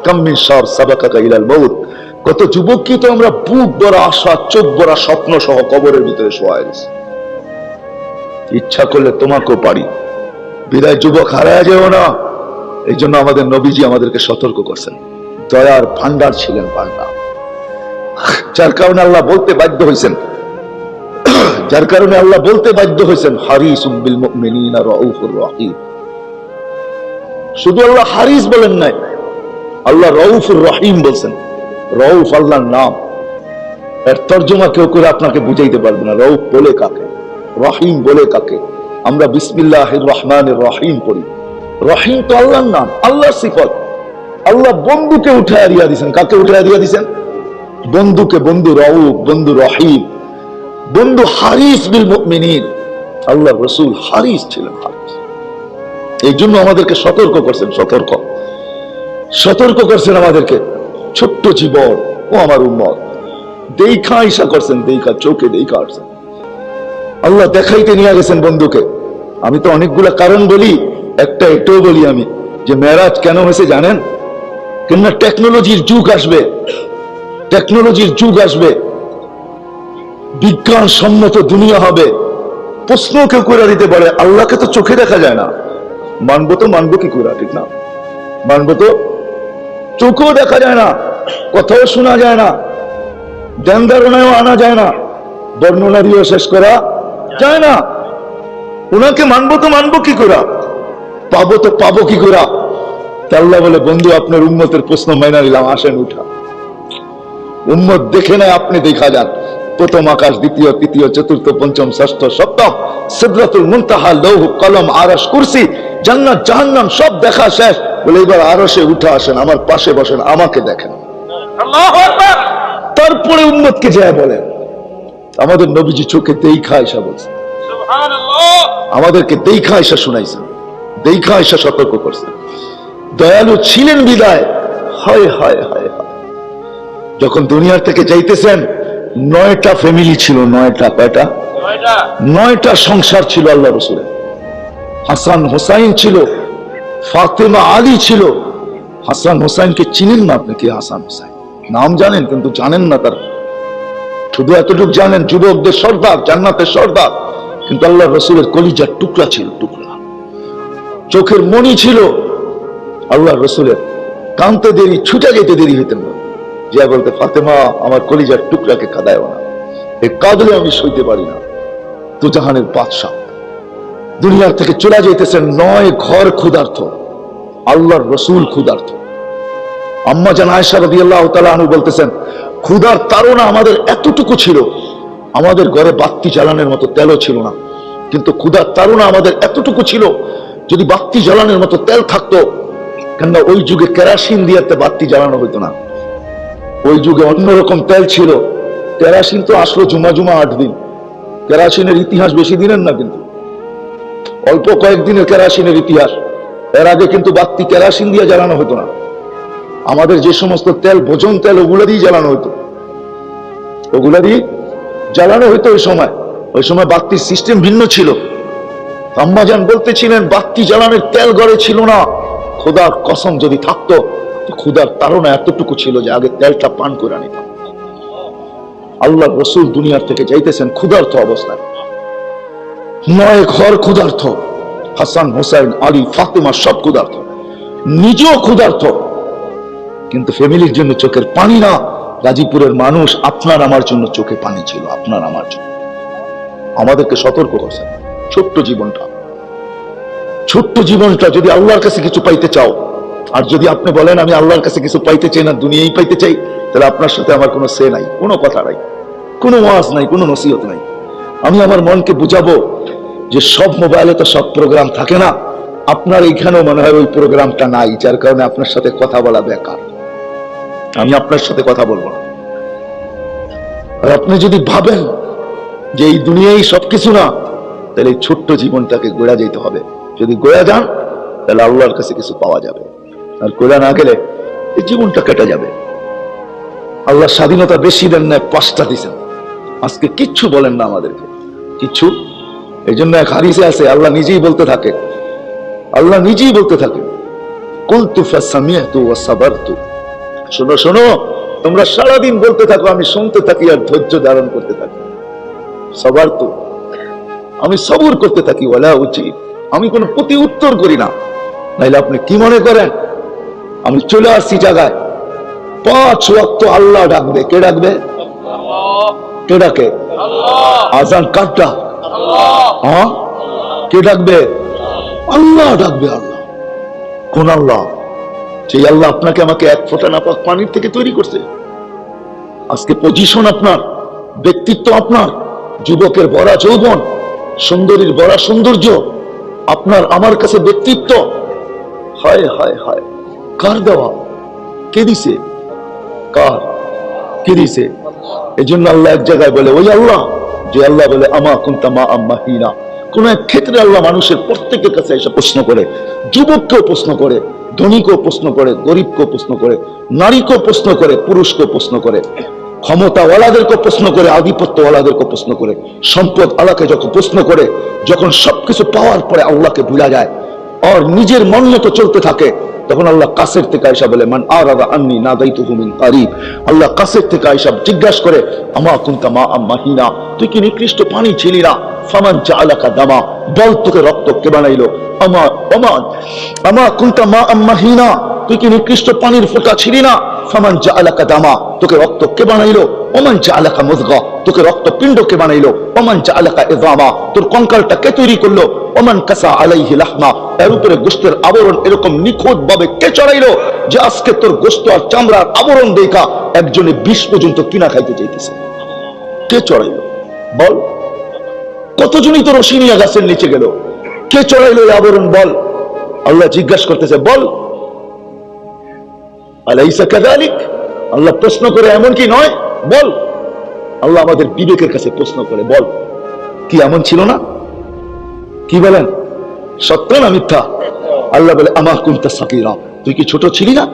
কাম্মিন শাব সাবাকাকা ইলাল মউত, কত যুবক কি তো আমরা বুক ভরা আশা, চোখ ভরা স্বপ্ন সহ কবরের ভিতরে শোয়া গেছি, ইচ্ছা করলে তোমাকেও পারি। বিদায় যুবক হারায় যেও না। এই জন্য আমাদের নবীজি আমাদেরকে সতর্ক করছেন। দয়ার ভান্ডার ছিলেন বান্দা, যার কারণে আল্লাহ বলতে বাধ্য হয়েছেন, হারিসুম বিল মুমিনিনা রাউফুর রহিম। শুধু আল্লাহ হারিস বলেন নাই, আল্লাহ রাউফুর রহিম বলছেন। রাউফ আল্লাহর নাম, এর তরজমা কেউ করে আপনাকে বুঝাইতে পারবে না। রাউফ বলে কাকে, রহিম বলে কাকে? আমরা বিসমিল্লাহির রহমানির রহিম পড়ি। রহিম তো আল্লাহর নাম, আল্লাহর সিফত। আল্লাহ বন্ধুকে উঠায় দিয়া দিয়েছেন। কাকে উঠায় দিয়া দিয়েছেন? বন্ধুকে। বন্ধু রাউফ, বন্ধু রহিম, বন্ধু হারিস বিল মুমিনিন। আল্লাহ রাসূল হারিস ছিলেন, হারিস। এই জন্য আমাদেরকে সতর্ক করছেন, সতর্ক করছেন আমাদেরকে। ছোট্ট জীবন, ও আমার উম্মত, দেখা ইশা করছেন, দেখা চোখে দেখা আসছেন। আল্লাহ দেখাইতে নিয়ে গেছেন বন্ধুকে। আমি তো অনেকগুলা কারণ বলি, একটা এটাও বলি আমি, যে মেরাজ কেন হয়েছে জানেন? কেননা টেকনোলজির যুগ আসবে, টেকনোলজির যুগ আসবে, বিজ্ঞান সম্মত দুনিয়া হবে। প্রশ্ন কেউ করে দিতে পারে, আল্লাহকে তো চোখে দেখা যায় না, মানবো তো মানবো কি করে? ঠিক না? মানবো তো, চোখেও দেখা যায় না, কথাও শোনা যায় না, ধ্যান ধারণায়ও আনা যায় না, বর্ণনা দিয়েও শেষ করা যায় না। ওনাকে মানবো তো মানবো কি করে? পাবো তো পাবো কি করে? আল্লাহ বলে, বন্ধু আপনার উম্মতের প্রশ্ন মাইনা নিলাম, আসেন উঠা। উম্মত দেখে নেয়, আপনি দেখা যান। প্রথম আকাশ, দ্বিতীয়, তৃতীয়, চতুর্থ, পঞ্চম, ষষ্ঠ, সপ্তম, সিদরাতুল মুনতাহা, লৌহ, কলম, আরশ, কুরসি, জান্নাত, জাহান্নাম সব দেখা শেষ। বলে এবার আরশে উঠে আসেন, আমার পাশে বসেন, আমাকে দেখেন। আল্লাহু আকবার। তারপরে উম্মতকে যায় বলেন, আমাদের নবীজি চোখে দেখা আয়েশা বলছে, সুবহানাল্লাহ, আমাদেরকে দেখা আয়েশা শুনাইছেন, দেখা আয়েশা সতর্ক করছেন। দয়ালু ছিলেন বিদায়, হায় হায় হায় হায়। যখন দুনিয়ার থেকে যাইতেছেন, 9টা ফ্যামিলি ছিল, 9টা, কয়টা? 9টা সংসার ছিল আল্লাহ রসুলের। হাসান হোসাইন ছিল, ফাতেমা আলী ছিল। হাসান হোসাইনকে চিনেন না আপনি? কি হাসান হোসাইন নাম জানেন, কিন্তু জানেন না তার, শুধু এতটুকু জানেন যুবকদের সর্দার, জান্নাতের সর্দার। কিন্তু আল্লাহ রসুলের কলিজার টুকরা ছিল, টুকরা। চোখের মণি ছিল আল্লাহ রসুলের। কানতে দেরি, ছুটে যেতে দেরি হইতেন না, যে বলতে, ফাতেমা আমার কলিজার টুকরাকে কাঁদায় না, এই কাঁদলে আমি সইতে পারি না। তো জাহানের বাদশাহ দুনিয়ার থেকে চলে যাইতেছেন, 9 ঘর ক্ষুধার্থ, আল্লাহর রসুল ক্ষুধার্থ। আম্মা জান আয়েশা রাদিয়াল্লাহু তাআলা আনহা বলতেছেন, ক্ষুধার তাড়না আমাদের এতটুকু ছিল, আমাদের ঘরে বাতি জ্বালানোর মতো তেলও ছিল না, কিন্তু ক্ষুধার তাড়না আমাদের এতটুকু ছিল, যদি বাতি জ্বালানোর মতো তেল থাকতো, কেননা ওই যুগে কেরাসিন দিয়ে বাতি জ্বালানো হইতো না, ওই যুগে অন্যরকম তেল ছিল। কেরাসিন তো আসলো জুমা 8 দিন, কেরাসিনের ইতিহাস বেশি দিনের না, কিন্তু অল্প কয়েকদিনের কেরাসিনের ইতিহাস। এর আগে কিন্তু বাতি কেরাসিন দিয়ে জ্বালানো হতো না। আমাদের যে সমস্ত তেল, ভোজন তেল, ওগুলো দিয়ে জ্বালানো হতো, ওগুলো দিয়ে জ্বালানো হতো। ওই সময় বাতির সিস্টেম ভিন্ন ছিল। আম্মাজান বলতেছিলেন, বাতি জ্বালানোর তেল ঘরে ছিল না। খোদার কসম, যদি থাকতো তো ক্ষুধার তাড়না এতটুকু ছিল যে আগে তেলটা পান করে নিতাম। আল্লাহ রসুল দুনিয়ার থেকে যাইতেছেন ক্ষুধার্ত অবস্থায়, 9 ঘর ক্ষুধার্ত, হাসান হোসাইন আলী ফাতেমা সব ক্ষুধার্ত, নিজেও ক্ষুধার্ত, কিন্তু ফ্যামিলির জন্য চোখের পানি না। গাজীপুরের মানুষ, আপনার আমার জন্য চোখে পানি ছিল, আপনার আমার জন্য। আমাদেরকে সতর্ক করছেন। ছোট্ট জীবনটা যদি আল্লাহর কাছে কিছু পাইতে চাও, আর যদি আপনি বলেন আমি আল্লাহর কাছে কিছু পাইতে চাই না, দুনিয়াই পাইতে চাই, তাহলে আপনার সাথে আমার কোনো সে নাই, কোনো কথা নাই, কোনো ওয়াজ নাই, কোনো নসিহত নাই। আমি আমার মনকে বুঝাবো যে সব মোবাইলে তো সব প্রোগ্রাম থাকে না, আপনার এইখানেও মনে হয় ওই প্রোগ্রামটা নাই, যার কারণে আপনার সাথে কথা বলা বেকার। আমি আপনার সাথে কথা বলবো না। আর আপনি যদি ভাবেন যে এই দুনিয়ায় সবকিছু না, তাহলে এই ছোট্ট জীবনটাকে গড়া যেতে হবে। যদি গড়া যান, তাহলে আল্লাহর কাছে কিছু পাওয়া যাবে, আর গড়া না গেলে এই জীবনটা কেটে যাবে। আল্লাহ স্বাধীনতা বেশি দেন না, 5টা দিয়েছেন, আজকে কিচ্ছু বলেন না আমাদেরকে, কিচ্ছু। এই জন্য এক হাদিসে আছে, আল্লাহ নিজেই বলতে থাকে, কুলতু ফাসামিআতু ওয়া সাবারতু, শোনো শোনো, তোমরা সারাদিন বলতে থাকো, আমি শুনতে থাকি আর ধৈর্য ধারণ করতে থাকি। সাবারতু, আমি সবর করতে থাকি। ওয়ালা উচিত, আমি কোনো প্রতি উত্তর করি না। নাইলে আপনি কি মনে করেন আমি চলে আসছি জায়গায় 5 ওয়াক্ত আল্লাহ ডাকবে? কে ডাকবে? কে ডাকে? আজান কাটটা, হ্যাঁ, কে ডাকবে? আল্লাহ ডাকবে। আল্লাহ কোন আল্লাহ? সেই আল্লাহ আপনাকে আমাকে 1 ফোঁটা নাপাক পানির থেকে তৈরি করছে। আজকে পজিশন আপনার, ব্যক্তিত্ব আপনার, যুবকের ভরা যৌবন, সুন্দরীর ভরা সৌন্দর্য, আপনার আমার কাছে ব্যক্তিত্ব। হায় হায় হায়, কার দেওয়া? কে দিছে? কার? কে দিছে? এই জন্য আল্লাহ এক জায়গায় বলে, ওই আল্লাহ যে আল্লাহ বলে আমা কুনতা মা আম্মাহিনা, কোন এক ক্ষেত্রে আল্লাহ মানুষের প্রত্যেকের কাছে এসে প্রশ্ন করে, যুবককেও প্রশ্ন করে, ধনীকেও প্রশ্ন করে, গরিবকেও প্রশ্ন করে, নারীকেও প্রশ্ন করে, পুরুষকেও প্রশ্ন করে, ক্ষমতাওয়ালাদেরকে প্রশ্ন করে, আধিপত্যওয়ালাদেরকে প্রশ্ন করে, সম্পদ আল্লাহকে যখন প্রশ্ন করে, যখন সবকিছু পাওয়ার পরে আল্লাহকে ভুলা যায় আর নিজের মন মতো চলতে থাকে, তখন আল্লাহ কাছের থেকে আয়েশা বলে, মান আরাদা আন্নি নাদাইতুহু মিন কারিব। আল্লাহ কাছের থেকে আয়েশা জিজ্ঞাসা করে, আমা কুনতা মা মাহিনা, তুই কি নিকৃষ্ট পানি ছিলি না? ফামান জাআলাকা দামা, বল তোকে রক্ত কে বানাইলো? আমা ওমান আমা কুনতা মা মাহিনা, তুই কি নিকৃষ্ট পানির ফোঁটা ছিলি না? ফামান জাআলাকা দামা, তোকে রক্ত কে বানাইলো? ওমান জাআলাকা মুযগা, তোকে রক্ত পিণ্ড কে বানাইলো? ওমান জাআলাকা ইযামা, তোর কঙ্কালটা কে তৈরি করলো? ওমান কাসা আলাইহি লাহমা, এর উপরে গোশতের আবরণ এরকম নিখুঁত ভাবে কে চড়াইলো যে আজকে তোর গোশত আর চামড়ার আবরণ দেখা একজনে 20 পর্যন্ত কিনা খাইতে চাইতেছে? কে চড়াইলো বল? কতজনই তো রসিনিয়া গাছের নিচে গেল, কে চড়াইলো এই আবরণ বল? আল্লাহ জিজ্ঞাসা করতেছে, বল আলাইসা কাযালিক? আল্লাহ প্রশ্ন করে, এমন কি নয়? বল। আল্লাহ আমাদের বিবেকের কাছে প্রশ্ন করে, বল কি এমন ছিল না? কি বলেন, সত্য না মিথ্যা? আল্লাহ বলে, আমা কুনতা সাগীরা, তুই কি ছোট ছিলি না?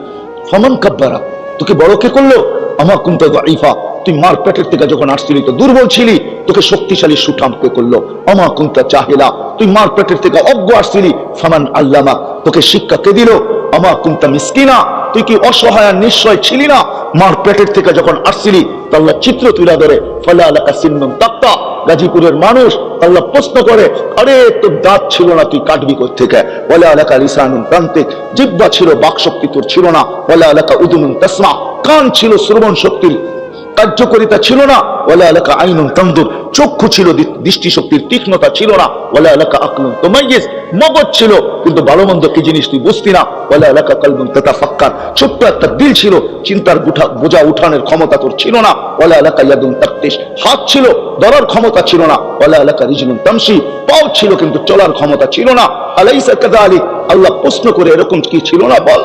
ফামান কাব্বারা, তোকে বড় কে করলো? আমা কুনতা দাঈফা, তুই মার পেটের থেকে যখন আসছিলি তো দুর্বল ছিলি, তোকে শক্তিশালী সুঠাম কে করলো? আমা কুনতা জাহিলা, তুই মার পেটের থেকে অজ্ঞ আসছিলি, ফামান আল্লামা, তোকে শিক্ষা কে দিল? আমা কুনতা মিসকিনা, তুই কি অসহায় নিশ্চয় ছিলি না? মার পেটের থেকে যখন আসছিলি তো আল্লাহ চিত্র তুলে ধরে, ফালা লাকা সিন্নুন তাক্তা, গাজীপুরের মানুষ আল্লাহ প্রশ্ন করে, আরে তোর দাঁত ছিল না, তুই কাটবি কোথা থেকে? ওয়ালা লাকা লিসানুন তানতিক, জিহ্বা ছিল, বাক শক্তি তোর ছিল না। ওয়ালা লাকা উযুনুন তাসমা, কান ছিল, শ্রবণ শক্তির কার্যকারিতা ছিল না। ওয়ালা লাকা আইনুন তানদুর, চক্ষু ছিল, দৃষ্টি শক্তির তীক্ষ্ণতা ছিল না। ওয়ালা লাকা আকলুন তুমাইয়িজ, মগজ ছিল কিন্তু ভালো মন্দ কি জিনিস তুই বুঝতি না। ওয়ালা লাকা কলবুন তাতাফাক্কার, ছোট্ট একটা দিল ছিল, চিন্তার বোঝা উঠানোর ক্ষমতা তোর ছিল না। ওয়ালা লাকা ইয়াদুন তাকতিশ, হাত ছিল, ধরার ক্ষমতা ছিল না। ওয়ালা লাকা রিজলুন তামশি, পাও ছিল কিন্তু চলার ক্ষমতা ছিল না। আলাইসা কাযালিক, আল্লাহ প্রশ্ন করে, এরকম কি ছিল না বল?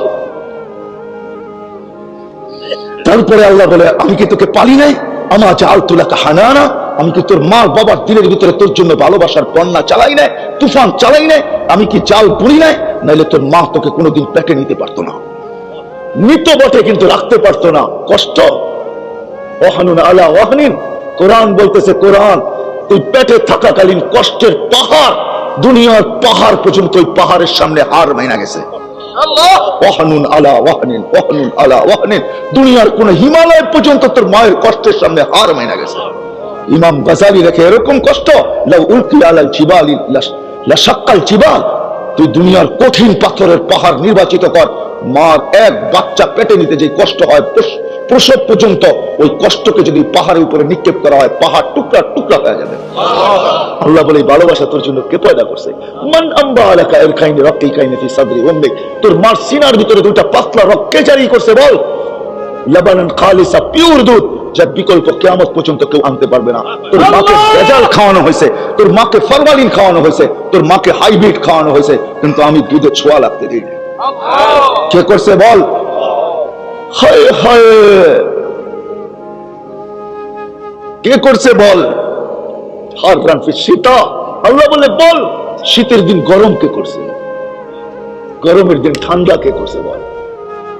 তারপরে আল্লাহ বলে, আমি কি তোকে পালি নাই? আমা জাআলতু লাকা হানানা, আমি কি তোর মা বাবার দিলের ভিতরে তোর জন্য ভালোবাসার বন্যা চালাই নাই, তুফান চালাই নাই? আমি কি জাল পুরি নাই? নাইলে তোর মা তোকে কোনোদিন পেটে নিতে পারতো না, নিত বটে কিন্তু রাখতে পারতো না। কষ্ট, ওয়াহানুন আলা ওয়াহনিন, কোরআন বলতেছে, কোরআন তুই পেটে থাকাকালীন কষ্টের পাহাড়, দুনিয়ার পাহাড় পর্যন্ত ওই পাহাড়ের সামনে হার মাইনা গেছে। ওয়াহানুন আলা ওয়াহনিন, ওয়াহানুন আলা ওয়াহনিন, দুনিয়ার কোন হিমালয় পর্যন্ত তোর মায়ের কষ্টের সামনে হার মাইনা গেছে। ইমাম গাজালি রেখে, এরকম কষ্ট, লাউ উলকি আলাল জিবালি লাশাক্কাল জিবাল, তুই দুনিয়ার কঠিন পাথরের পাহাড় নির্বাচিত কর, মার এক বাচ্চা পেটে নিতে যে কষ্ট হয় প্রসব পর্যন্ত, ওই কষ্টকে যদি পাহাড়ের উপরে নিক্ষেপ করা হয়, পাহাড় টুকরা টুকরা হয়ে যাবে। আল্লাহ বলে, ভালোবাসা তোর জন্য কে পয়দা করছে? মান আম্বা আলাকা আল কাইনি রাক্কি কাইনি ফি সাদরি উম্মিক, তোর মার সিনার ভিতরে দুইটা পাতলা রক্ত কে জারি করছে বল? লাবানান খালিসা, পিওর দুধ, যার বিকল্প কিয়ামত পর্যন্ত কেউ আনতে পারবে না। তোর মাকে ভেজাল খাওয়ানো হয়েছে, তোর মাকে ফরমালিন খাওয়ানো হয়েছে, তোর মাকে হাইব্রিড খাওয়ানো হয়েছে, কিন্তু আমি দুধে ছোঁয়া লাগতে দিই। কে করছে বল? হায় হায়, কে করছে বল? হাররান ফি শীতা, আল্লাহ বলে, বল শীতের দিন গরম কে করছে? গরমের দিন ঠান্ডা কে করছে বল?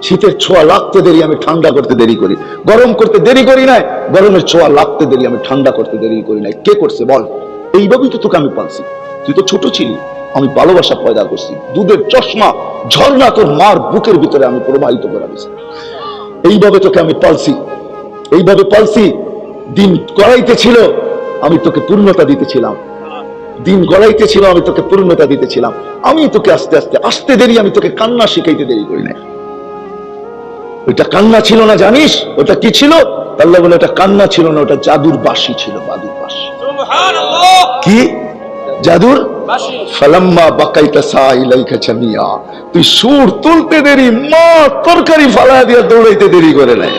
শীতের ছোঁয়া লাগতে দেরি, আমি ঠান্ডা করতে দেরি করি। গরম করতে দেরি করি নাই, গরমের ছোঁয়া লাগতে দেরি, আমি ঠান্ডা করতে দেরি করি নাই। কে করছে বল? এইভাবেই তো তোকে আমি পালছি, তুই তো ছোট ছিলি, আমি ভালোবাসা পয়দা করছি, দুধের চশমা ঝর্ণা তোর মার বুকের ভিতরে আমি প্রবাহিত করে দিয়েছি। এইভাবে তোকে আমি পালছি, এইভাবে পালছি। দিন গড়াইতে ছিল, আমি তোকে পূর্ণতা দিতেছিলাম, দিন গড়াইতে ছিল, আমি তোকে পূর্ণতা দিতেছিলাম। আমি তোকে আস্তে আস্তে আসতে দেরি, আমি তোকে কান্না শিখাইতে দেরি করি না। ওইটা কান্না ছিল না, জানিস ওটা কি ছিল? আল্লাহ বলে, ওটা কান্না ছিল না, ওটা জাদুর বাঁশি ছিল, বাদুর বাঁশি। কি জাদুর? ফালাম্মা বাকাইতা সাইলাইকা জামিয়া, তুই সুর তুলতে দেরি, মা তরকারি ফালা দিয়া দৌড়াইতে দেরি করে নাই,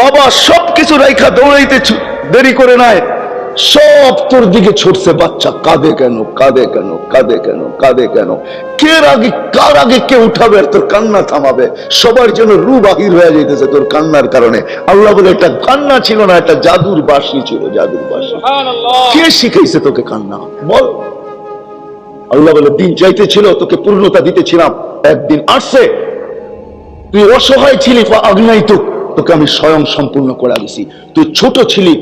বাবা সবকিছু রাইখা দৌড়াইতে দেরি করে নাই। সব তোর দিকে ছুটছে, বাচ্চা কাঁদে কেন, কাঁদে কেন, কাঁদে কেন, কাঁদে কেন, কার আগে কে উঠাবে আর তোর কান্না থামাবে? সবার জন্য রু বাহির হয়ে যাইতেছে তোর কান্নার কারণে। আল্লাহ বলে এটা কান্না ছিল না, এটা জাদুর বাঁশি ছিল, জাদুর বাঁশি। কে শিখাইছে তোকে কান্না বল? আল্লাহ বলে দিন চাইতেছিল, তোকে পূর্ণতা দিতেছিলাম, একদিন আসছে তুই অসহায় ছিলি, তোকে আমি স্বয়ং সম্পূর্ণ করে দিছি। তুই ছোট ছিলি,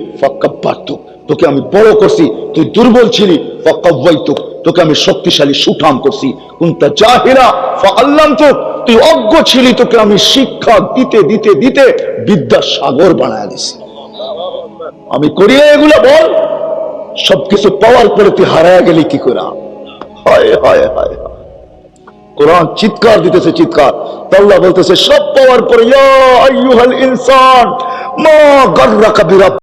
তোকে আমি বড় করছি। তুই দুর্বল ছিলি, তোকে আমি শক্তিশালী সুঠাম করছি। কুনতা জাহিলা ফাআল্লামতুক, তুই অজ্ঞ ছিলি, তোকে আমি শিক্ষা দিতে দিতে দিতে বিদ্যার সাগর বানায় দিছি। আমি করি এগুলো বল? সবকিছু পাওয়ার পরে তুই হারায় গেলি কি করে? হায় হায় হায়। কোরআন চিৎকার দিতেছে, চিৎকার। আল্লাহ বলতেছে সব পাওয়ার পরে ইয়া আইয়ুহাল ইনসান মা গাররাকা বিরাব্বিক